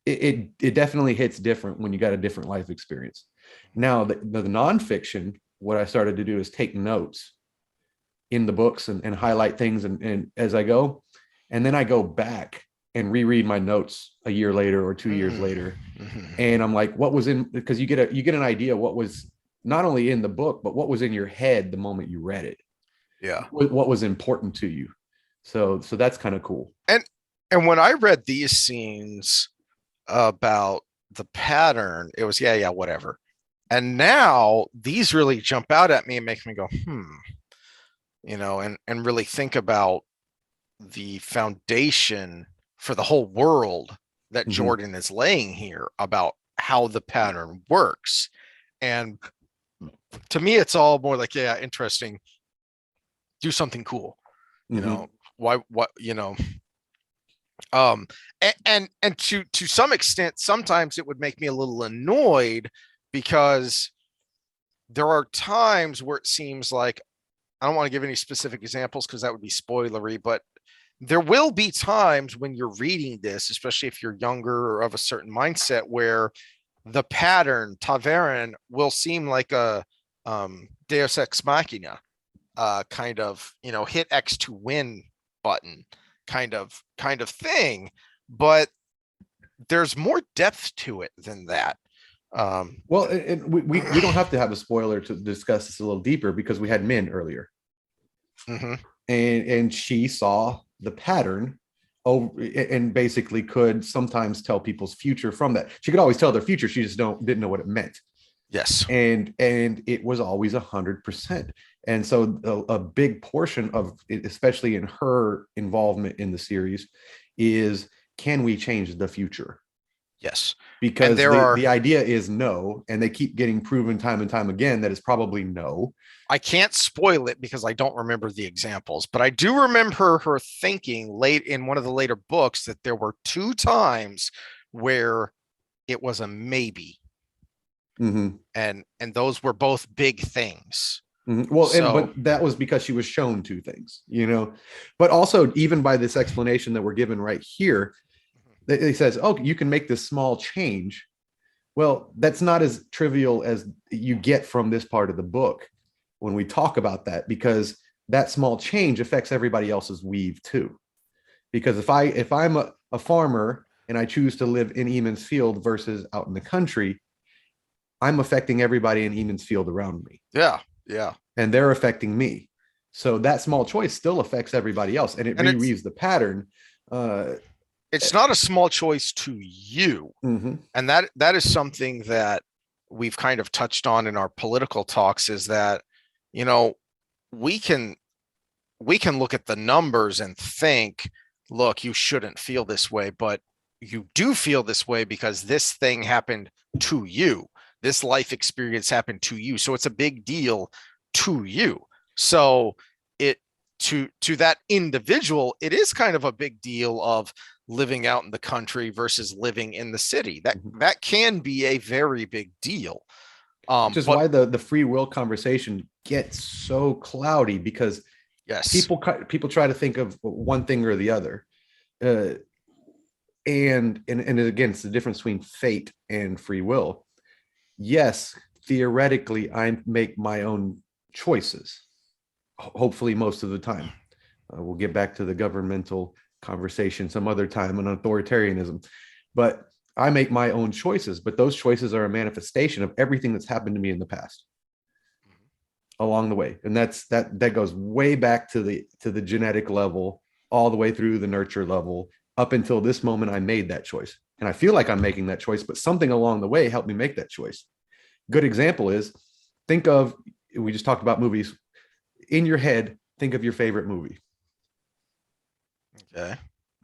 it definitely hits different when you got a different life experience. Now the nonfiction, what I started to do is take notes in the books and highlight things and as I go, and then I go back and reread my notes a year later or 2 years later, and I'm like, what was in, because you get an idea what was not only in the book but what was in your head the moment you read it. Yeah. What was important to you. So that's kind of cool. And when I read these scenes about the pattern, it was yeah, whatever. And now these really jump out at me and make me go, and really think about the foundation for the whole world that Jordan is laying here about how the pattern works. And to me, it's all more like, yeah, interesting. Do something cool. What, and to some extent, sometimes it would make me a little annoyed because there are times where it seems like, I don't want to give any specific examples because that would be spoilery, but there will be times when you're reading this, especially if you're younger or of a certain mindset, where the pattern Taverin will seem like a Deus Ex Machina, kind of, hit X to win button kind of thing, but there's more depth to it than that. Well, and we don't have to have a spoiler to discuss this a little deeper because we had Min earlier, and she saw the pattern over and basically could sometimes tell people's future from that. She could always tell their future. She just didn't know what it meant. Yes. And it was always 100%. And so a big portion of it, especially in her involvement in the series, is, can we change the future? Yes. Because the idea is no, and they keep getting proven time and time again that it's probably no. I can't spoil it because I don't remember the examples, but I do remember her thinking late in one of the later books that there were 2 times where it was a maybe. And those were both big things. Well, but that was because she was shown 2 things, but also even by this explanation that we're given right here, it says, oh, you can make this small change. Well, that's not as trivial as you get from this part of the book when we talk about that, because that small change affects everybody else's weave too. Because if I'm a farmer and I choose to live in Eamon's Field versus out in the country, I'm affecting everybody in Eamon's Field around me. Yeah. And they're affecting me. So that small choice still affects everybody else, and it reweaves the pattern. It's not a small choice to you. And that is something that we've kind of touched on in our political talks, is that, we can look at the numbers and think, look, you shouldn't feel this way, but do feel this way because this thing happened to you. This life experience happened to you. So it's a big deal to you. So it to that individual, it is kind of a big deal of living out in the country versus living in the city. That can be a very big deal. Which is why the free will conversation gets so cloudy, because yes, people try to think of one thing or the other. And again, it's the difference between fate and free will. Yes, theoretically, I make my own choices, hopefully most of the time. We'll get back to the governmental conversation some other time on authoritarianism, but I make my own choices, but those choices are a manifestation of everything that's happened to me in the past along the way. And that goes way back to the genetic level, all the way through the nurture level, up until this moment I made that choice. And I feel like I'm making that choice, but something along the way helped me make that choice. Good example is, we just talked about movies. In your head, think of your favorite movie.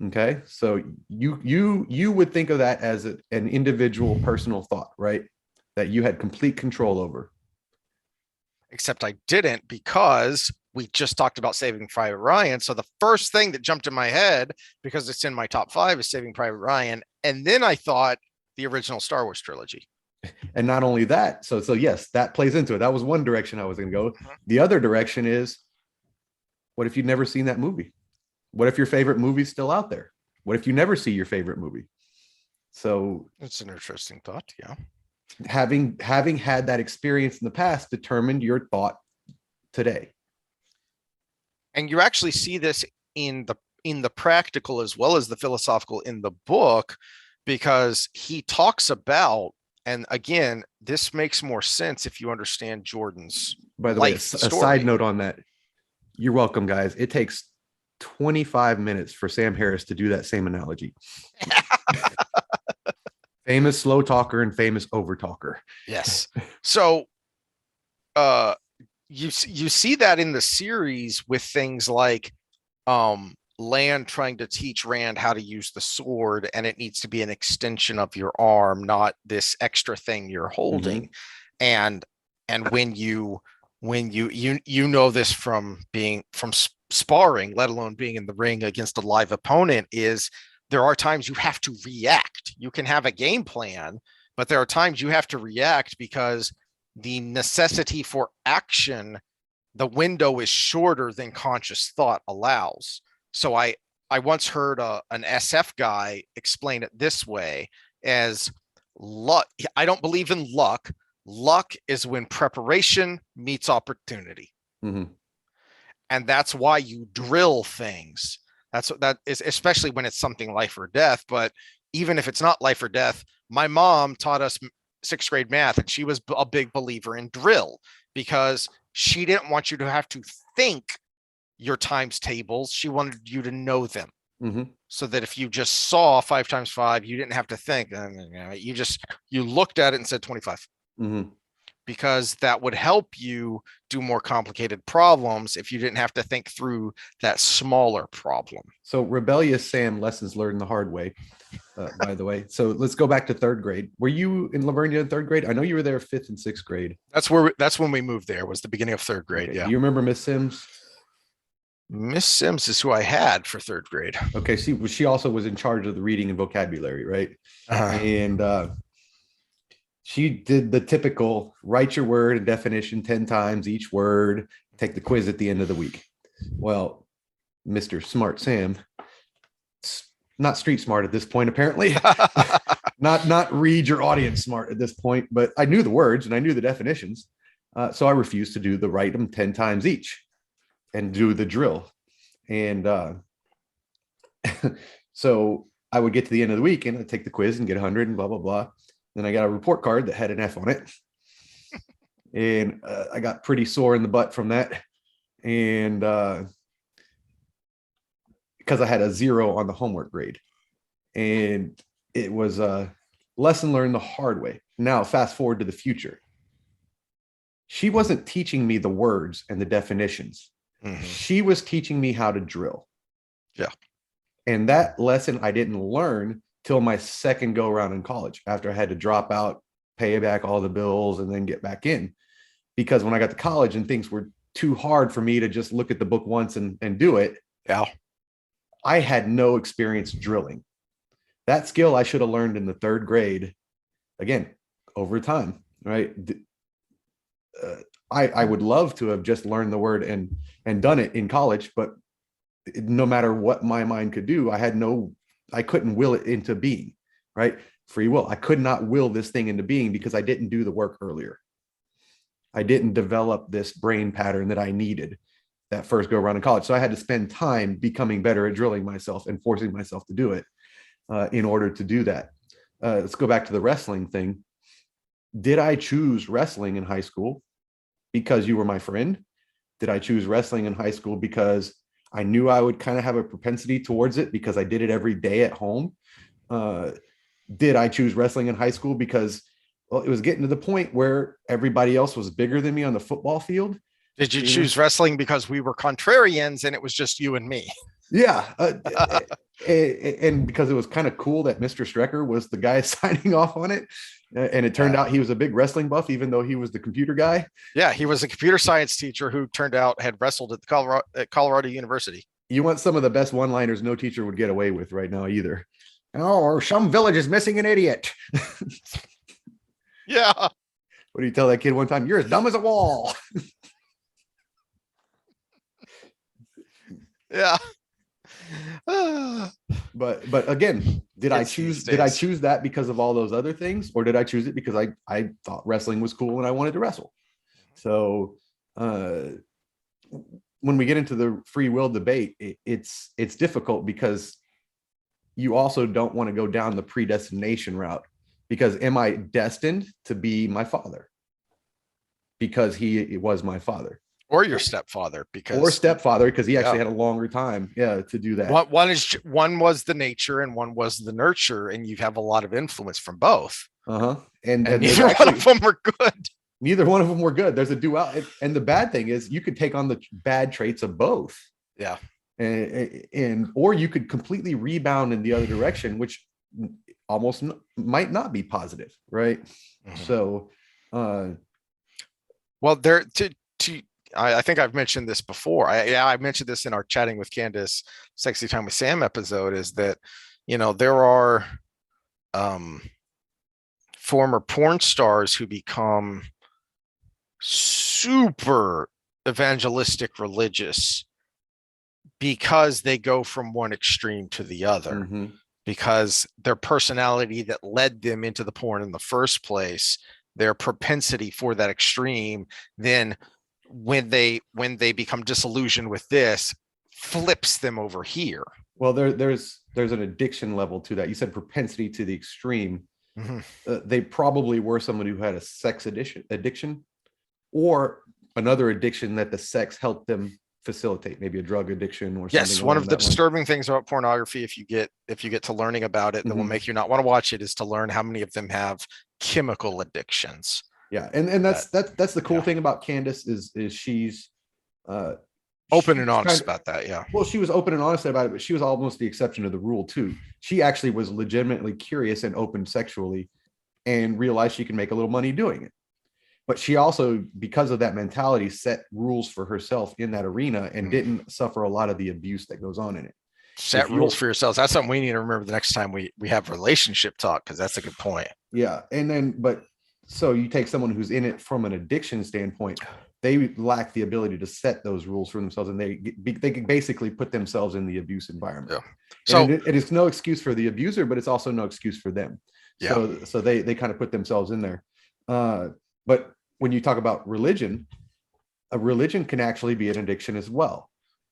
Okay. So you would think of that as an individual personal thought, right? That you had complete control over. Except I didn't, because we just talked about Saving Private Ryan. So the first thing that jumped in my head, because it's in my top 5, is Saving Private Ryan. And then I thought the original Star Wars trilogy. And not only that, so yes, that plays into it. That was one direction I was going to go. The other direction is, what if you'd never seen that movie? What if your favorite movie's still out there? What if you never see your favorite movie? So it's an interesting thought. Yeah. Having had that experience in the past determined your thought today. And you actually see this in the practical as well as the philosophical in the book, because he talks about, and again, this makes more sense if you understand Jordan's. By the way, a side note on that. You're welcome, guys. It takes 25 minutes for Sam Harris to do that same analogy. Famous slow talker and famous over talker. Yes. So you see that in the series with things like Land trying to teach Rand how to use the sword, and it needs to be an extension of your arm, not this extra thing you're holding. And when you know this from sparring, let alone being in the ring against a live opponent, is there are times you have to react. You can have a game plan, but there are times you have to react because the necessity for action, the window is shorter than conscious thought allows. So I once heard an SF guy explain it this way as luck. I don't believe in luck. Luck is when preparation meets opportunity. And that's why you drill things. That is, especially when it's something life or death. But even if it's not life or death, my mom taught us 6th grade math, and she was a big believer in drill because she didn't want you to have to think your times tables. She wanted you to know them. So that if you just saw 5 times 5, you didn't have to think. You looked at it and said 25. Because that would help you do more complicated problems if you didn't have to think through that smaller problem. So rebellious Sam, lessons learned the hard way, by the way. So let's go back to 3rd grade. Were you in Lavernia in 3rd grade? I know you were there 5th and 6th grade. That's when we moved there, was the beginning of 3rd grade. Okay. Yeah. Do you remember Miss Sims? Miss Sims is who I had for 3rd grade. Okay. She also was in charge of the reading and vocabulary, right? And she did the typical write your word and definition 10 times each word, take the quiz at the end of the week. Well, Mr. Smart Sam, not street smart at this point, apparently. not read your audience smart at this point, but I knew the words and I knew the definitions. So I refused to do the write them 10 times each and do the drill. And so I would get to the end of the week and I'd take the quiz and get 100 and blah, blah, blah. Then I got a report card that had an F on it. And I got pretty sore in the butt from that. And because I had a 0 on the homework grade. And it was a lesson learned the hard way. Now, fast forward to the future. She wasn't teaching me the words and the definitions. She was teaching me how to drill. Yeah. And that lesson I didn't learn till my second go around in college, after I had to drop out, pay back all the bills, and then get back in. Because when I got to college and things were too hard for me to just look at the book once and do it, Yeah. I had no experience drilling. That skill I should have learned in the third grade, again, over time, right? I would love to have just learned the word and done it in college, but no matter what my mind could do, I couldn't will it into being, right? Free will. I could not will this thing into being because I didn't do the work earlier. I didn't develop this brain pattern that I needed that first go around in college. So I had to spend time becoming better at drilling myself and forcing myself to do it in order to do that. Let's go back to the wrestling thing. Did I choose wrestling in high school because you were my friend? Did I choose wrestling in high school because I knew I would kind of have a propensity towards it because I did it every day at home? Did I choose wrestling in high school because, well, it was getting to the point where everybody else was bigger than me on the football field? Did you choose wrestling because we were contrarians and it was just you and me? Yeah. And because it was kind of cool that Mr. Strecker was the guy signing off on it. And it turned out he was a big wrestling buff, even though he was the computer guy. Yeah, he was a computer science teacher who turned out had wrestled at the Colorado University. You want some of the best one-liners no teacher would get away with right now either. Oh, or some village is missing an idiot. Yeah. What do you tell that kid one time? You're as dumb as a wall. Yeah. But again, did I choose that because of all those other things, or did I choose it because I thought wrestling was cool and I wanted to wrestle? So when we get into the free will debate, it's difficult because you also don't want to go down the predestination route, because am I destined to be my father because he was my father? Or your stepfather, because he actually had a longer time to do that. One was the nature and one was the nurture, and you have a lot of influence from both. And neither one of them were good. Neither one of them were good. There's a dual, and the bad thing is you could take on the bad traits of both. Yeah. And or you could completely rebound in the other direction, which almost might not be positive, right? Mm-hmm. So well, I think I've mentioned this before. I mentioned this in our Chatting with Candace Sexy Time with Sam episode, is that, there are former porn stars who become super evangelistic religious because they go from one extreme to the other, mm-hmm. because their personality that led them into the porn in the first place, their propensity for that extreme, then when they become disillusioned with this, flips them over here. Well, there's an addiction level to that. You said propensity to the extreme. Mm-hmm. They probably were someone who had a sex addiction or another addiction that the sex helped them facilitate, maybe a drug addiction or something. Yes, one of the disturbing things about pornography, if you get to learning about it, that mm-hmm. will make you not want to watch it, is to learn how many of them have chemical addictions. Yeah, and that's the cool thing about Candace is she's open and honest about that. Yeah. Well, she was open and honest about it, but she was almost the exception to the rule too. She actually was legitimately curious and open sexually, and realized she could make a little money doing it. But she also, because of that mentality, set rules for herself in that arena and didn't suffer a lot of the abuse that goes on in it. Set rules for yourselves. That's something we need to remember the next time we have relationship talk, because that's a good point. Yeah. And then, so you take someone who's in it from an addiction standpoint, they lack the ability to set those rules for themselves, and they can basically put themselves in the abuse environment. Yeah. So it is no excuse for the abuser, but it's also no excuse for them. Yeah. So they kind of put themselves in there. But when you talk about religion, a religion can actually be an addiction as well.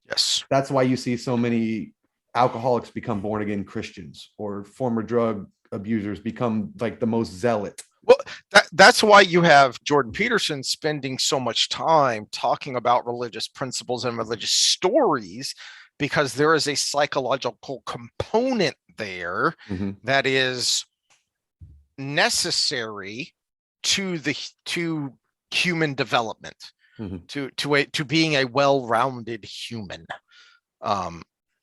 Yes. That's why you see so many alcoholics become born again Christians, or former drug abusers become like the most zealot. Well, that's why you have Jordan Peterson spending so much time talking about religious principles and religious stories, because there is a psychological component there mm-hmm. that is necessary to human development, mm-hmm. to being a well-rounded human.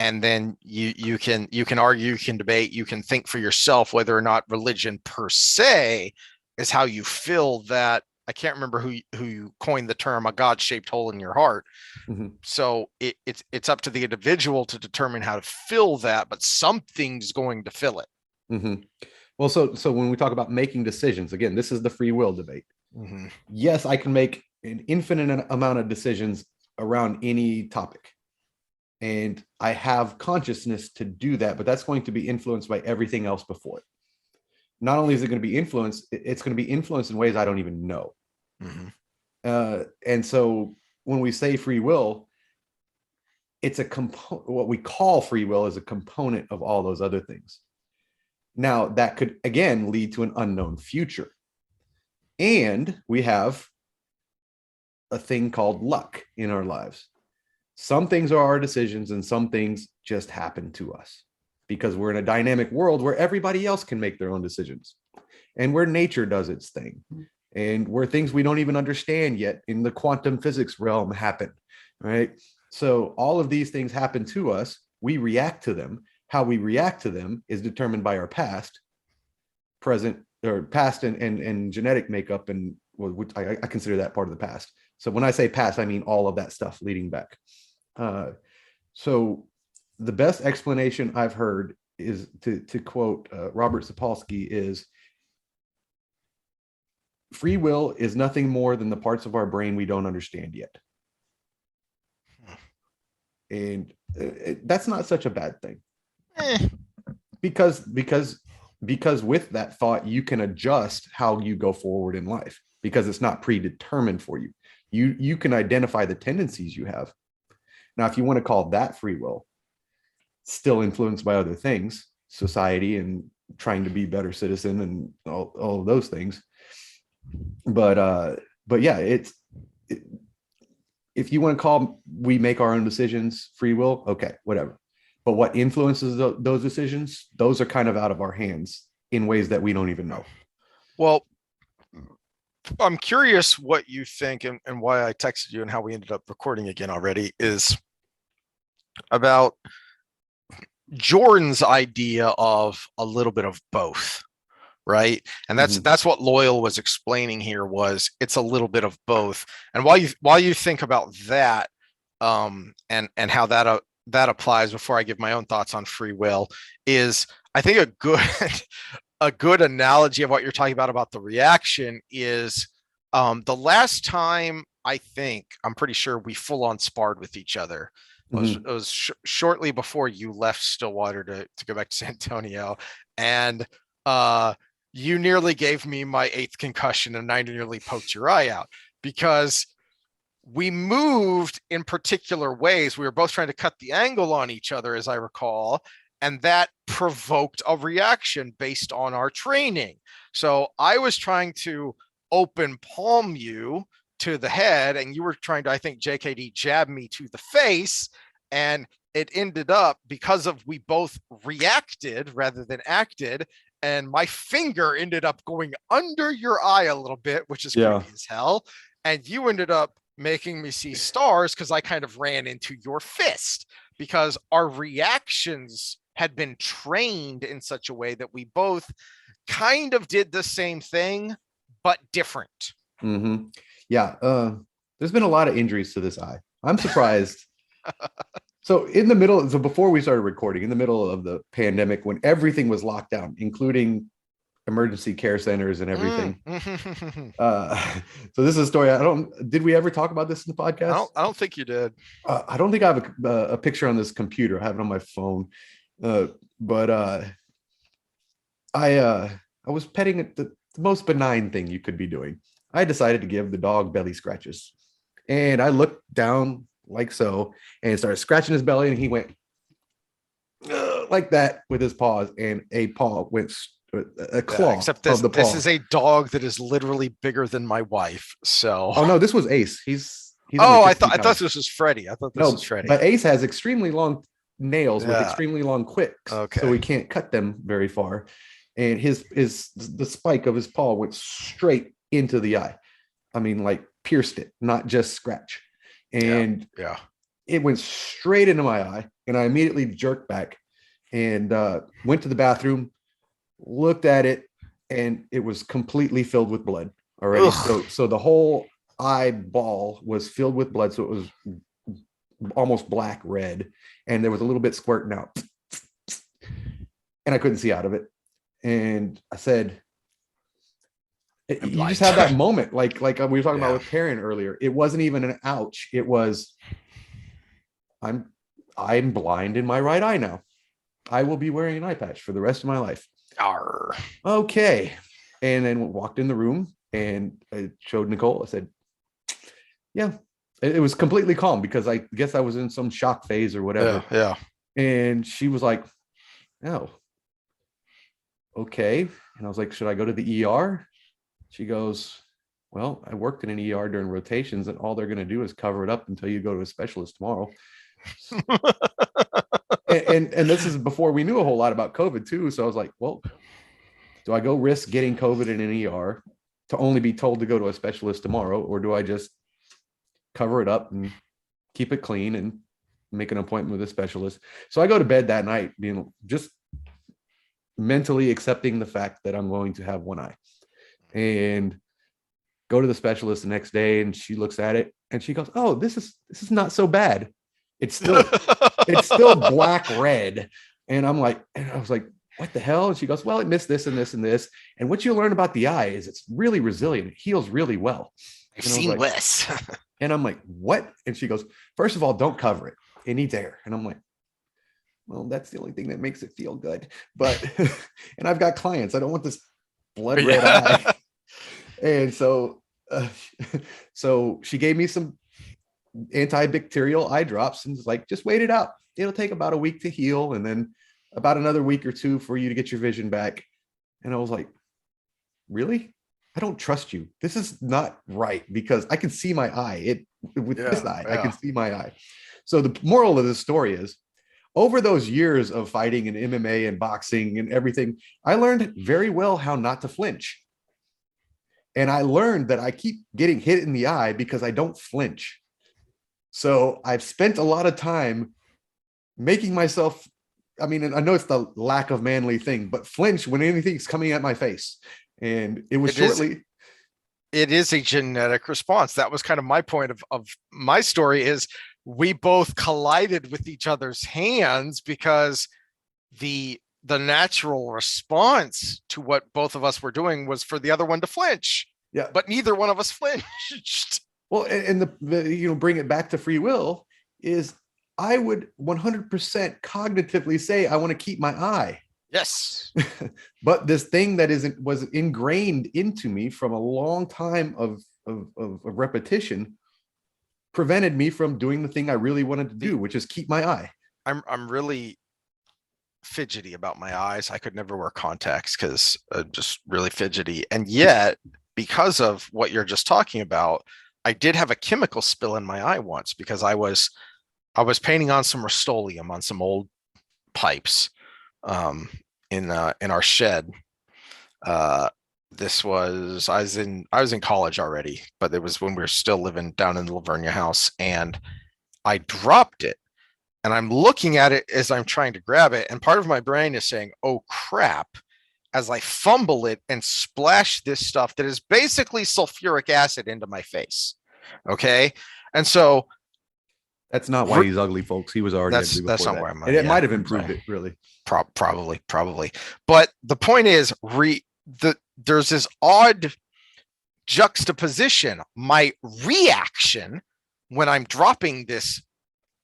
and then you can argue, you can debate, you can think for yourself whether or not religion per se is how you fill that. I can't remember who coined the term a God-shaped hole in your heart. Mm-hmm. So it's up to the individual to determine how to fill that, but something's going to fill it. Mm-hmm. Well, so when we talk about making decisions, again, this is the free will debate. Mm-hmm. Yes, I can make an infinite amount of decisions around any topic. And I have consciousness to do that, but that's going to be influenced by everything else before it. Not only is it going to be influenced, it's going to be influenced in ways I don't even know. Mm-hmm. And so when we say free will, it's a component. What we call free will is a component of all those other things. Now, that could, again, lead to an unknown future. And we have a thing called luck in our lives. Some things are our decisions and some things just happen to us because we're in a dynamic world where everybody else can make their own decisions and where nature does its thing and where things we don't even understand yet in the quantum physics realm happen, right? So all of these things happen to us. We react to them. How we react to them is determined by our past, present, or past and genetic makeup. And I consider that part of the past. So when I say past, I mean all of that stuff leading back. So the best explanation I've heard is to quote Robert Sapolsky is free will is nothing more than the parts of our brain we don't understand yet. And that's not such a bad thing. Because with that thought, you can adjust how you go forward in life because it's not predetermined for you. You can identify the tendencies you have. Now, if you want to call that free will, still influenced by other things, society and trying to be a better citizen and all of those things. But yeah, if you want to call we make our own decisions free will, okay, whatever. But what influences those decisions, those are kind of out of our hands in ways that we don't even know. Well, I'm curious what you think and why I texted you and how we ended up recording again already is about Jordan's idea of a little bit of both, right? And that's what Loyal was explaining here was it's a little bit of both. And while you think about that, and how that applies before I give my own thoughts on free will is I think a good a good analogy of what you're talking about the reaction is the last time I'm pretty sure we full on sparred with each other. It was shortly before you left Stillwater to go back to San Antonio, and you nearly gave me my 8th concussion, and I nearly poked your eye out because we moved in particular ways. We were both trying to cut the angle on each other, as I recall, and that provoked a reaction based on our training. So I was trying to open palm you to the head, and you were trying to, I think, JKD jab me to the face, and it ended up because of we both reacted rather than acted, and my finger ended up going under your eye a little bit, which is creepy as hell, and you ended up making me see stars because I kind of ran into your fist because our reactions had been trained in such a way that we both kind of did the same thing, but different. Yeah. There's been a lot of injuries to this eye. I'm surprised. So before we started recording, in the middle of the pandemic, when everything was locked down, including emergency care centers and everything. So this is a story. Did we ever talk about this in the podcast? I don't think you did. I don't think I have a picture on this computer. I have it on my phone. But I was petting it, the most benign thing you could be doing. I decided to give the dog belly scratches, and I looked down like so and started scratching his belly, and he went like that with his paws, and a paw went a claw. Except this is a dog that is literally bigger than my wife. So no, this was Ace. He's I thought this was Freddy. I thought this was Freddy. But Ace has extremely long nails with extremely long quicks, so we can't cut them very far. And the spike of his paw went straight into the eye. I mean, like pierced it, not just scratch. And it went straight into my eye, and I immediately jerked back and went to the bathroom, looked at it, and it was completely filled with blood already. So the whole eyeball was filled with blood. So it was almost black red, and there was a little bit squirting out, and I couldn't see out of it. And I said, you just had that moment, like we were talking about with Perrin earlier. It wasn't even an ouch. It was, I'm blind in my right eye now. I will be wearing an eye patch for the rest of my life. Arr. Okay. And then walked in the room and I showed Nicole. I said, yeah, it was completely calm because I guess I was in some shock phase or whatever. Yeah. And she was like, oh, okay. And I was like, should I go to the ER? She goes, well, I worked in an ER during rotations, and all they're going to do is cover it up until you go to a specialist tomorrow. and this is before we knew a whole lot about COVID too. So I was like, well, do I go risk getting COVID in an ER to only be told to go to a specialist tomorrow, or do I just cover it up and keep it clean and make an appointment with a specialist? So I go to bed that night, just mentally accepting the fact that I'm going to have one eye, and go to the specialist the next day, and she looks at it and she goes, oh, this is not so bad. It's still black red. And I was like, what the hell? And she goes, well, it missed this and this and this. And what you learn about the eye is it's really resilient. It heals really well. I've seen Wes. And I'm like, what? And she goes, first of all, don't cover it. It needs air. And I'm like, well, that's the only thing that makes it feel good. But, and I've got clients. I don't want this blood red eye. And so she gave me some antibacterial eye drops and was like, just wait it out. It'll take about a week to heal, and then about another week or two for you to get your vision back. And I was like, really? I don't trust you. This is not right, because I can see my eye. This eye, I can see my eye. So the moral of this story is, over those years of fighting in MMA and boxing and everything, I learned very well how not to flinch. And I learned that I keep getting hit in the eye because I don't flinch. So I've spent a lot of time making myself, I mean, I know it's the lack of manly thing, but flinch when anything's coming at my face. And it was it is a genetic response. That was kind of my point of my story, is we both collided with each other's hands because the natural response to what both of us were doing was for the other one to flinch. Yeah. But neither one of us flinched. Well, and the bring it back to free will is, I would 100% cognitively say, I want to keep my eye. Yes. But this thing that was ingrained into me from a long time of repetition prevented me from doing the thing I really wanted to do, which is keep my eye. I'm really fidgety about my eyes. I could never wear contacts because I'm just really fidgety. And yet, because of what you're just talking about, I did have a chemical spill in my eye once, because I was painting on some Rust-Oleum on some old pipes in our shed. I was in college already, but it was when we were still living down in the Lavernia house, and I dropped it, and I'm looking at it as I'm trying to grab it, and part of my brain is saying, oh crap, as I fumble it and splash this stuff that is basically sulfuric acid into my face. Okay. And so that's not why he's ugly, folks. He was already ugly before that's not that. why I'm and it might have improved it, really. Probably. But the point is, there's this odd juxtaposition. My reaction when I'm dropping this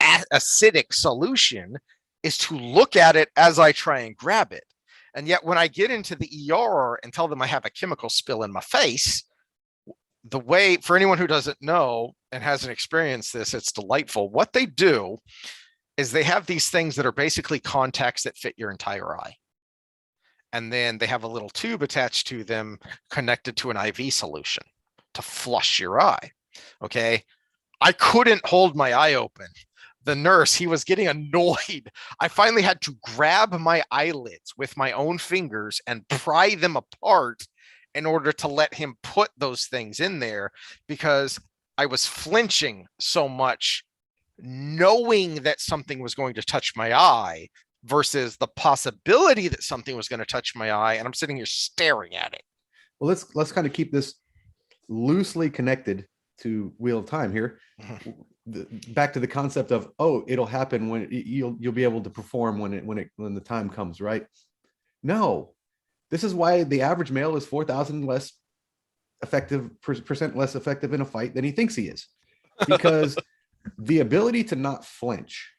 acidic solution is to look at it as I try and grab it. And yet when I get into the ER and tell them I have a chemical spill in my face, the way, for anyone who doesn't know and hasn't experienced this, it's delightful. What they do is they have these things that are basically contacts that fit your entire eye. And then they have a little tube attached to them connected to an IV solution to flush your eye. Okay. I couldn't hold my eye open. The nurse, he was getting annoyed. I finally had to grab my eyelids with my own fingers and pry them apart in order to let him put those things in there, because I was flinching so much knowing that something was going to touch my eye versus the possibility that something was going to touch my eye, and I'm sitting here staring at it. Well, let's kind of keep this loosely connected to Wheel of Time here. Back to the concept of, oh, it'll happen when you'll be able to perform when the time comes, right? No, this is why the average male is 4,000 less effective percent less effective in a fight than he thinks he is, because the ability to not flinch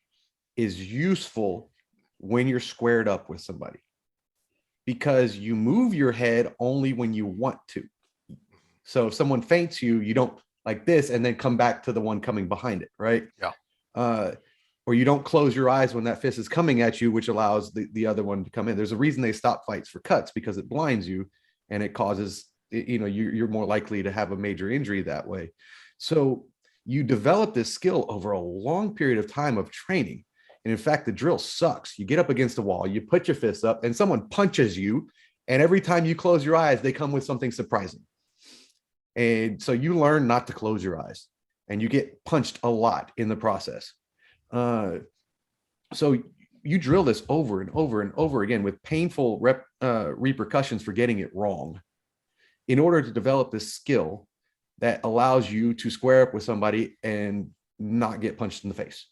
is useful when you're squared up with somebody, because you move your head only when you want to. So if someone feints you, you don't like this and then come back to the one coming behind it, right? Yeah. Or you don't close your eyes when that fist is coming at you, which allows the other one to come in. There's a reason they stop fights for cuts, because it blinds you and it causes, you're more likely to have a major injury that way. So you develop this skill over a long period of time of training. And in fact, the drill sucks. You get up against a wall, you put your fists up, and someone punches you. And every time you close your eyes, they come with something surprising. And so you learn not to close your eyes, and you get punched a lot in the process. So you drill this over and over and over again with painful repercussions for getting it wrong, in order to develop this skill that allows you to square up with somebody and not get punched in the face.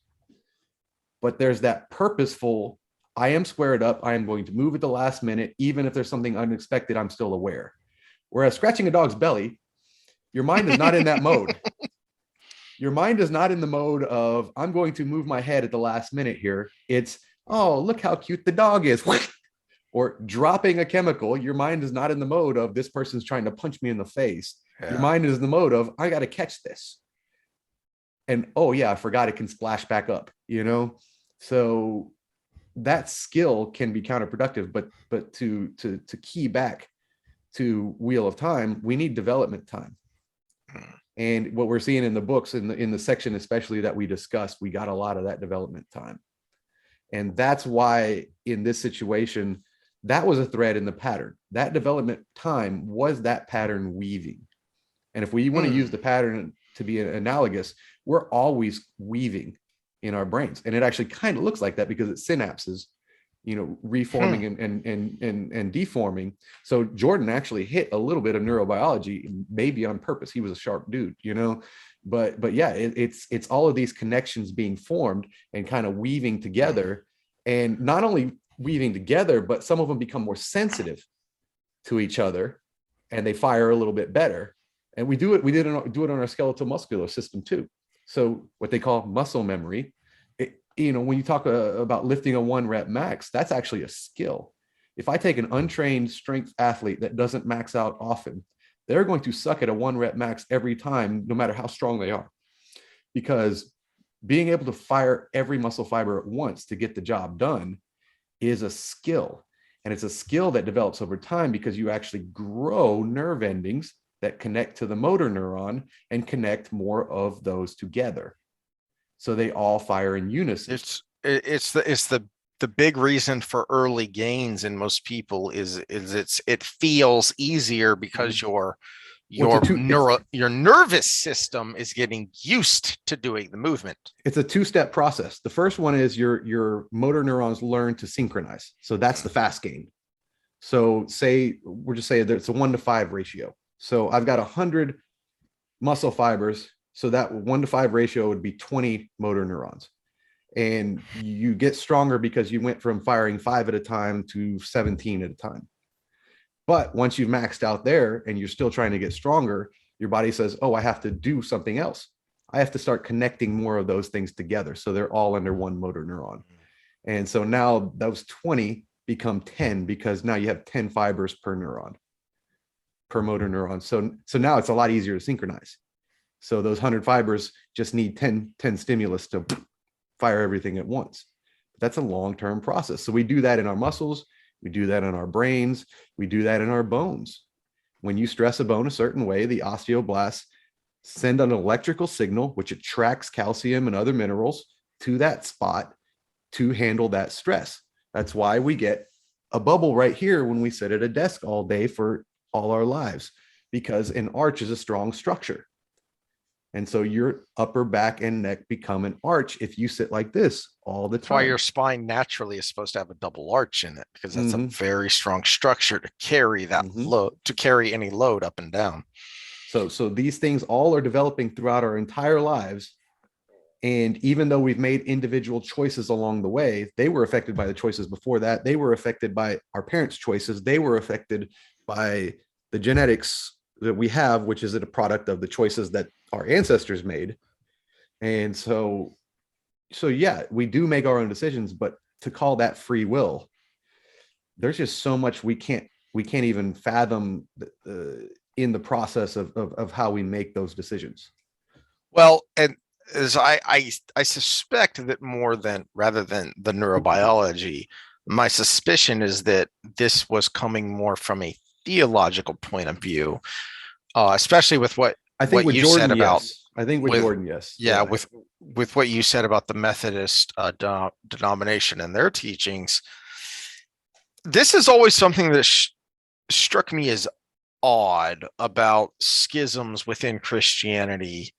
But there's that purposeful, I am squared up, I am going to move at the last minute, even if there's something unexpected, I'm still aware. Whereas scratching a dog's belly, your mind is not in that mode. Your mind is not in the mode of, I'm going to move my head at the last minute here. It's, oh, look how cute the dog is. Or dropping a chemical. Your mind is not in the mode of, this person's trying to punch me in the face. Yeah. Your mind is in the mode of, I got to catch this. And, oh yeah, I forgot it can splash back up, So that skill can be counterproductive, but to key back to Wheel of Time, we need development time. And what we're seeing in the books, in the section especially that we discussed, we got a lot of that development time. And that's why in this situation, that was a thread in the pattern. That development time was that pattern weaving. And if we want to use the pattern to be analogous, we're always weaving in our brains. And it actually kind of looks like that, because it's synapses, reforming and deforming. So Jordan actually hit a little bit of neurobiology, maybe on purpose. He was a sharp dude, but yeah, it's all of these connections being formed and kind of weaving together, and not only weaving together, but some of them become more sensitive to each other and they fire a little bit better. And we do it on our skeletal muscular system too. So what they call muscle memory, when you talk about lifting a 1 rep max, that's actually a skill. If I take an untrained strength athlete that doesn't max out often, they're going to suck at a 1 rep max every time, no matter how strong they are, because being able to fire every muscle fiber at once to get the job done is a skill. And it's a skill that develops over time, because you actually grow nerve endings that connect to the motor neuron and connect more of those together, so they all fire in unison. It's the big reason for early gains in most people is it feels easier, because your nervous system is getting used to doing the movement. It's a 2-step process. The first one is your motor neurons learn to synchronize. So that's the fast gain. So we're just saying that it's a 1-to-5 ratio. So I've got 100 muscle fibers. So that 1-to-5 ratio would be 20 motor neurons. And you get stronger because you went from firing 5 at a time to 17 at a time. But once you've maxed out there and you're still trying to get stronger, your body says, oh, I have to do something else. I have to start connecting more of those things together, so they're all under one motor neuron. And so now those 20 become 10, because now you have 10 fibers per neuron, per motor neuron. So now it's a lot easier to synchronize. So those 100 fibers just need 10 stimulus to fire everything at once. That's a long-term process. So we do that in our muscles. We do that in our brains. We do that in our bones. When you stress a bone a certain way, the osteoblasts send an electrical signal, which attracts calcium and other minerals to that spot to handle that stress. That's why we get a bubble right here when we sit at a desk all day for all our lives, because an arch is a strong structure. And so your upper back and neck become an arch if you sit like this all the That's why time. your spine naturally is supposed to have a double arch in it, because that's a Mhm. very strong structure to carry that Mhm. load, to carry any load up and down. So these things all are developing throughout our entire lives. And even though we've made individual choices along the way, they were affected by the choices before that. They were affected by our parents' choices. They were affected by the genetics that we have, which is a product of the choices that our ancestors made. And so yeah, we do make our own decisions, but to call that free will, there's just so much we can't even fathom in the process of how we make those decisions. Well, and as I suspect that more than rather than the neurobiology, my suspicion is that this was coming more from a theological point of view, especially with I think what with you said Jordan, about yes. I think with with Jordan, yes. yeah Yeah. with what you said about the Methodist denomination and their teachings. This is always something that struck me as odd about schisms within Christianity.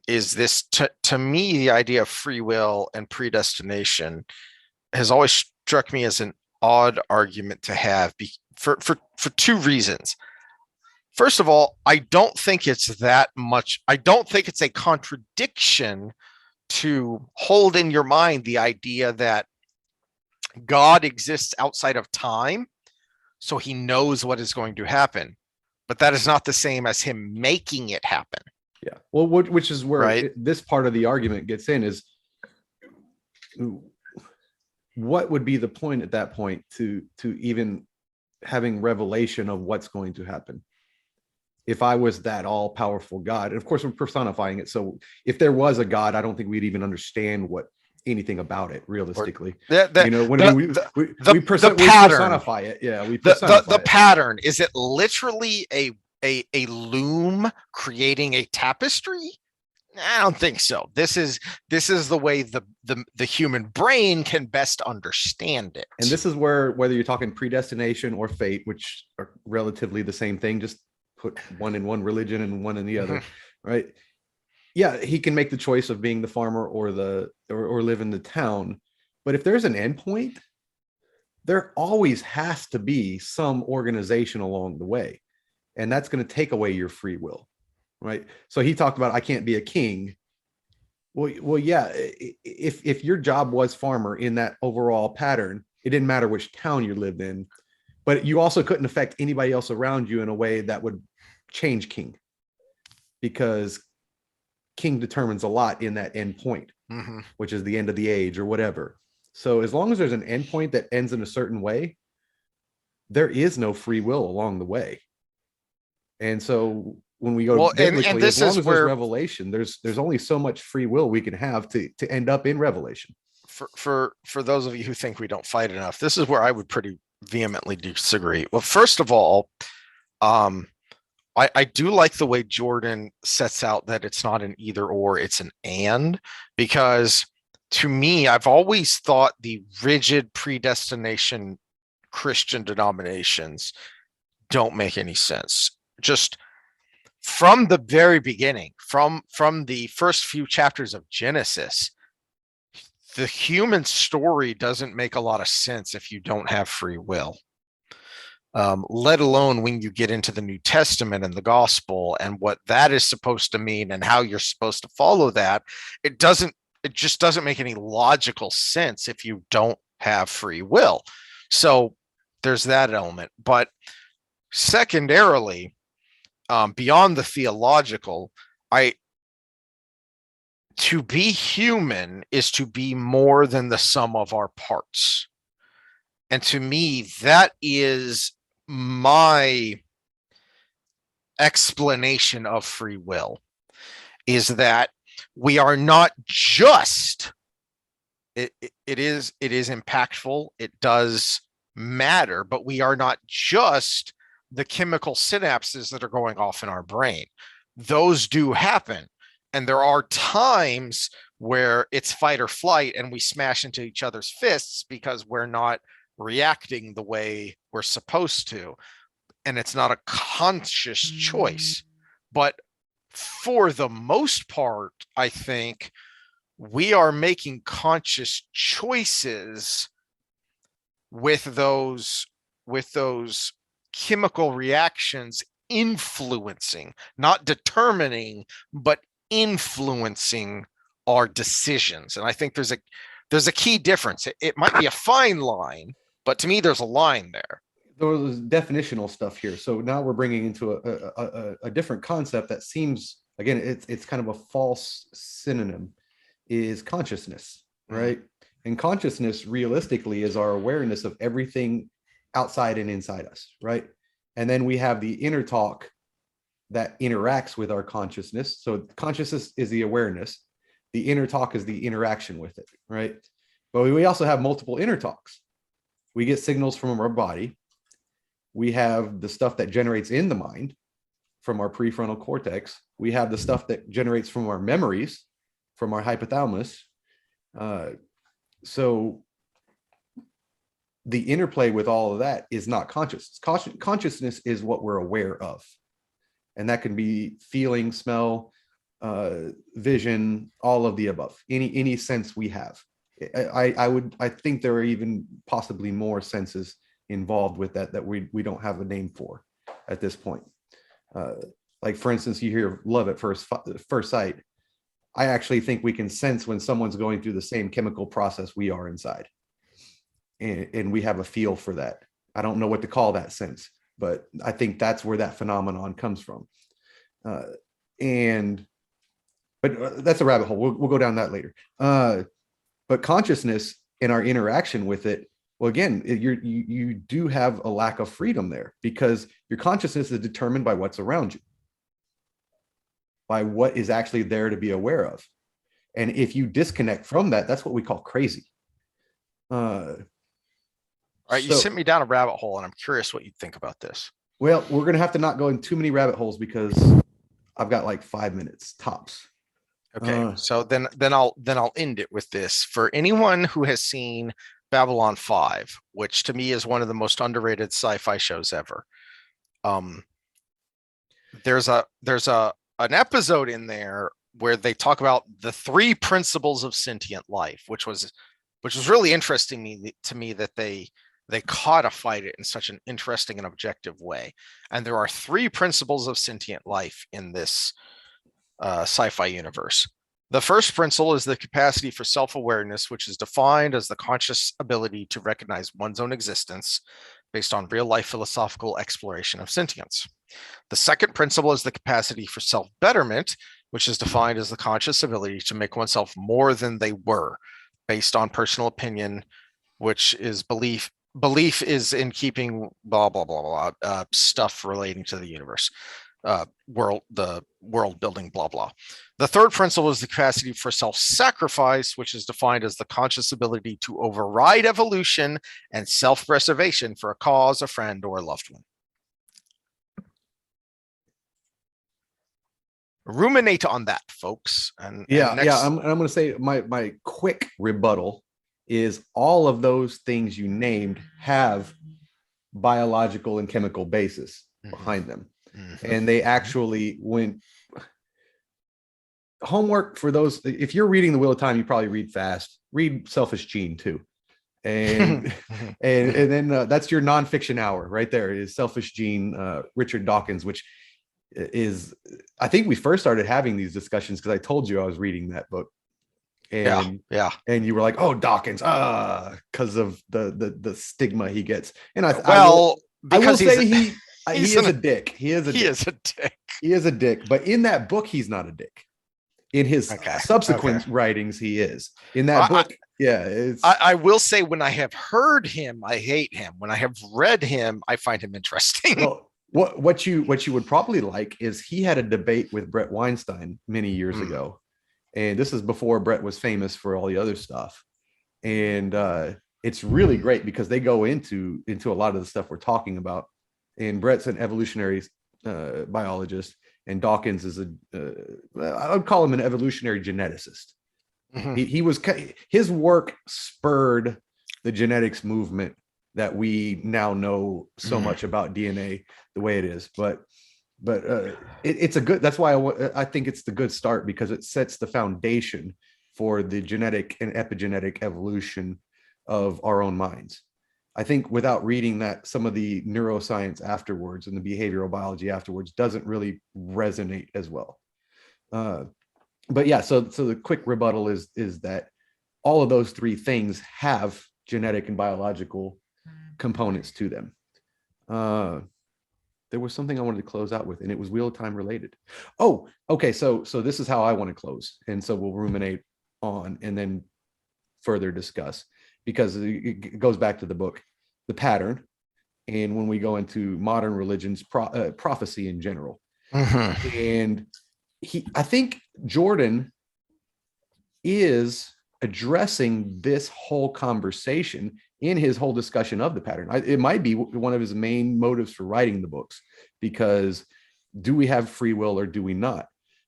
Is this to me the idea of free will and predestination has always struck me as an odd argument to have for two reasons. First of all, I don't think it's that much. I don't think it's a contradiction to hold in your mind the idea that God exists outside of time, so he knows what is going to happen. But that is not the same as him making it happen. Yeah. Well, which is where Right. this part of the argument gets in is what would be the point at that point to even having revelation of what's going to happen if I was that all powerful God? And of course, we're personifying it. So if there was a God, I don't think we'd even understand what anything about it realistically. The, When the, we the pattern, personify it. Yeah, we the personify it. pattern, is it literally a loom creating a tapestry? I don't think so. This is the way the human brain can best understand it. And this is where, whether you're talking predestination or fate, which are relatively the same thing, just put one in one religion and one in the other, right? Yeah, he can make the choice of being the farmer or live in the town. But if there's an endpoint, there always has to be some organization along the way. And that's going to take away your free will, right? So he talked about, I can't be a king. Well, yeah. If your job was farmer in that overall pattern, it didn't matter which town you lived in, but you also couldn't affect anybody else around you in a way that would change king, because king determines a lot in that end point, which is the end of the age or whatever. So as long as there's an end point that ends in a certain way, there is no free will along the way. And so when we go and biblically, as this long is as there's where revelation, there's only so much free will we can have to end up in revelation. For those of you who think we don't fight enough, this is where I would pretty vehemently disagree. Well, first of all, I do like the way Jordan sets out that it's not an either or, it's an and, because to me, I've always thought the rigid predestination Christian denominations don't make any sense. Just from the very beginning, from the first few chapters of Genesis, the human story doesn't make a lot of sense if you don't have free will. Let alone when you get into the New Testament and the gospel and what that is supposed to mean and how you're supposed to follow that. It just doesn't make any logical sense if you don't have free will. So there's that element. But secondarily, beyond the theological, to be human is to be more than the sum of our parts. And to me, that is my explanation of free will, is that we are not just it is impactful, it does matter, but we are not just the chemical synapses that are going off in our brain. Those do happen, and there are times where it's fight or flight and we smash into each other's fists because we're not reacting the way we're supposed to, and it's not a conscious choice. But for the most part, I think we are making conscious choices with those chemical reactions influencing, not determining, but influencing our decisions. And I think there's a key difference. It might be a fine line, but to me, there's a line there. There's definitional stuff here. So now we're bringing into a different concept that seems, again, it's kind of a false synonym, is consciousness, right? And consciousness realistically is our awareness of everything outside and inside us, right? And then we have the inner talk that interacts with our consciousness. So consciousness is the awareness. The inner talk is the interaction with it, right? But we also have multiple inner talks. We get signals from our body. We have the stuff that generates in the mind from our prefrontal cortex. We have the stuff that generates from our memories, from our hypothalamus. So the interplay with all of that is not conscious. Consciousness is what we're aware of. And that can be feeling, smell, vision, all of the above, any sense we have. I think there are even possibly more senses involved with that we don't have a name for at this point. Like for instance, you hear love at first sight. I actually think we can sense when someone's going through the same chemical process we are inside. And we have a feel for that. I don't know what to call that sense, but I think that's where that phenomenon comes from. But that's a rabbit hole. We'll go down that later. But consciousness and our interaction with it, well, again, you do have a lack of freedom there because your consciousness is determined by what's around you, by what is actually there to be aware of. And if you disconnect from that, that's what we call crazy. All right, you sent me down a rabbit hole, and I'm curious what you think about this. Well, we're gonna have to not go in too many rabbit holes because I've got like 5 minutes tops. Okay, so then I'll end it with this. For anyone who has seen Babylon 5, which to me is one of the most underrated sci-fi shows ever, there's an episode in there where they talk about the 3 principles of sentient life, which was really interesting to me that they codified it in such an interesting and objective way. And there are 3 principles of sentient life in this sci-fi universe. The first principle is the capacity for self-awareness, which is defined as the conscious ability to recognize one's own existence based on real-life philosophical exploration of sentience. The second principle is the capacity for self-betterment, which is defined as the conscious ability to make oneself more than they were based on personal opinion, which is belief is in keeping blah blah blah blah stuff relating to the universe, the world building, blah blah. The third principle is the capacity for self-sacrifice, which is defined as the conscious ability to override evolution and self-preservation for a cause, a friend, or a loved one. Ruminate on that, folks. And I'm going to say my quick rebuttal is all of those things you named have biological and chemical basis behind them. And they actually went homework for those. If you're reading The Wheel of Time, you probably read fast. Read Selfish Gene too. And and then that's your nonfiction hour right there is Selfish Gene, Richard Dawkins, which is, I think we first started having these discussions because I told you I was reading that book. And and you were like, oh, Dawkins, because of the stigma he gets. And I will say he is a dick. He is a dick. But in that book, he's not a dick. In his subsequent writings, he is. In that book, I will say, when I have heard him, I hate him. When I have read him, I find him interesting. Well, what you would probably like is he had a debate with Brett Weinstein many years ago. And this is before Brett was famous for all the other stuff. And it's really great because they go into a lot of the stuff we're talking about. And Brett's an evolutionary biologist, and Dawkins is I would call him an evolutionary geneticist. His work spurred the genetics movement that we now know so much about DNA the way it is. But but it's a good, that's why I think it's the good start, because it sets the foundation for the genetic and epigenetic evolution of our own minds. I think without reading that, some of the neuroscience afterwards and the behavioral biology afterwards doesn't really resonate as well. But yeah, so the quick rebuttal is that all of those three things have genetic and biological components to them. There was something I wanted to close out with, and it was wheel of time related. Oh, okay. So this is how I want to close, and so we'll ruminate on and then further discuss, because it goes back to the book, the pattern, and when we go into modern religions, prophecy in general. Mhm. And I think Jordan is addressing this whole conversation in his whole discussion of the pattern. It might be one of his main motives for writing the books, because do we have free will or do we not?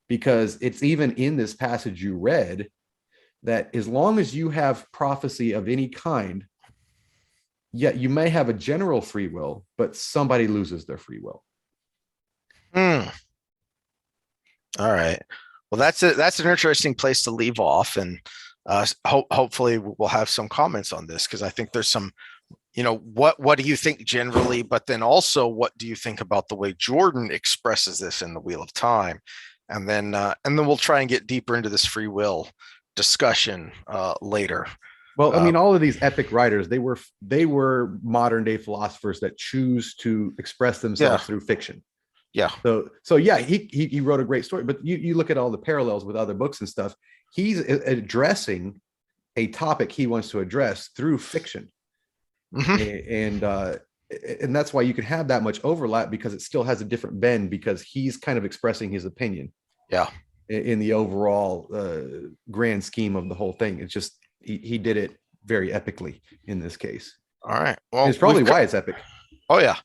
Because it's even in this passage you read that as long as you have prophecy of any kind, yet you may have a general free will, but somebody loses their free will. Hmm. All right. Well, that's it. That's an interesting place to leave off, and hopefully we'll have some comments on this, because I think there's some, what do you think generally, but then also what do you think about the way Jordan expresses this in the Wheel of Time, and then we'll try and get deeper into this free will discussion later. Well, I mean, all of these epic writers, they were modern day philosophers that choose to express themselves through fiction. Yeah. So yeah, he wrote a great story, but you look at all the parallels with other books and stuff. He's addressing a topic he wants to address through fiction. Mm-hmm. And that's why you can have that much overlap, because it still has a different bend, because he's kind of expressing his opinion. Yeah. In the overall grand scheme of the whole thing, it's just he did it very epically in this case. All right. And Well, it's probably why it's epic. Oh yeah.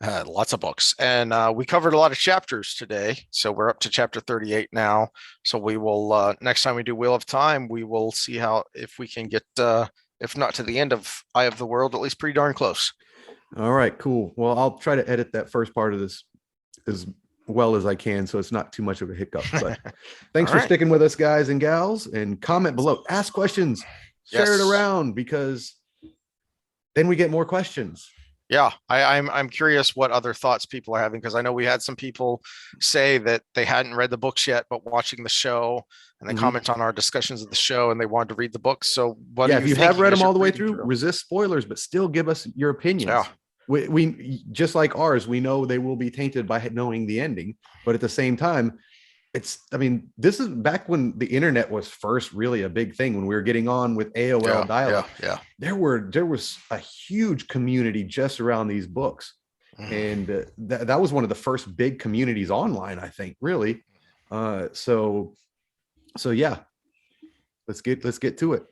Lots of books, and we covered a lot of chapters today, so we're up to chapter 38 now. So we will next time we do Wheel of Time, we will see how, if we can get if not to the end of Eye of the World, at least pretty darn close. All right, cool. Well, I'll try to edit that first part of this as well as I can, so it's not too much of a hiccup. But thanks for sticking with us, guys and gals, and comment below, ask questions, share it around, because then we get more questions. Yeah, I'm curious what other thoughts people are having, because I know we had some people say that they hadn't read the books yet, but watching the show, and they comment on our discussions of the show, and they wanted to read the books. So what do you if you think have read them all the way through, resist spoilers, but still give us your opinions. Yeah. We just like ours, we know they will be tainted by knowing the ending, but at the same time, this is back when the internet was first really a big thing, when we were getting on with AOL dial-up. Yeah. There was a huge community just around these books. And that was one of the first big communities online, I think, really. So yeah, let's get to it.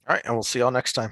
All right, and we'll see y'all next time.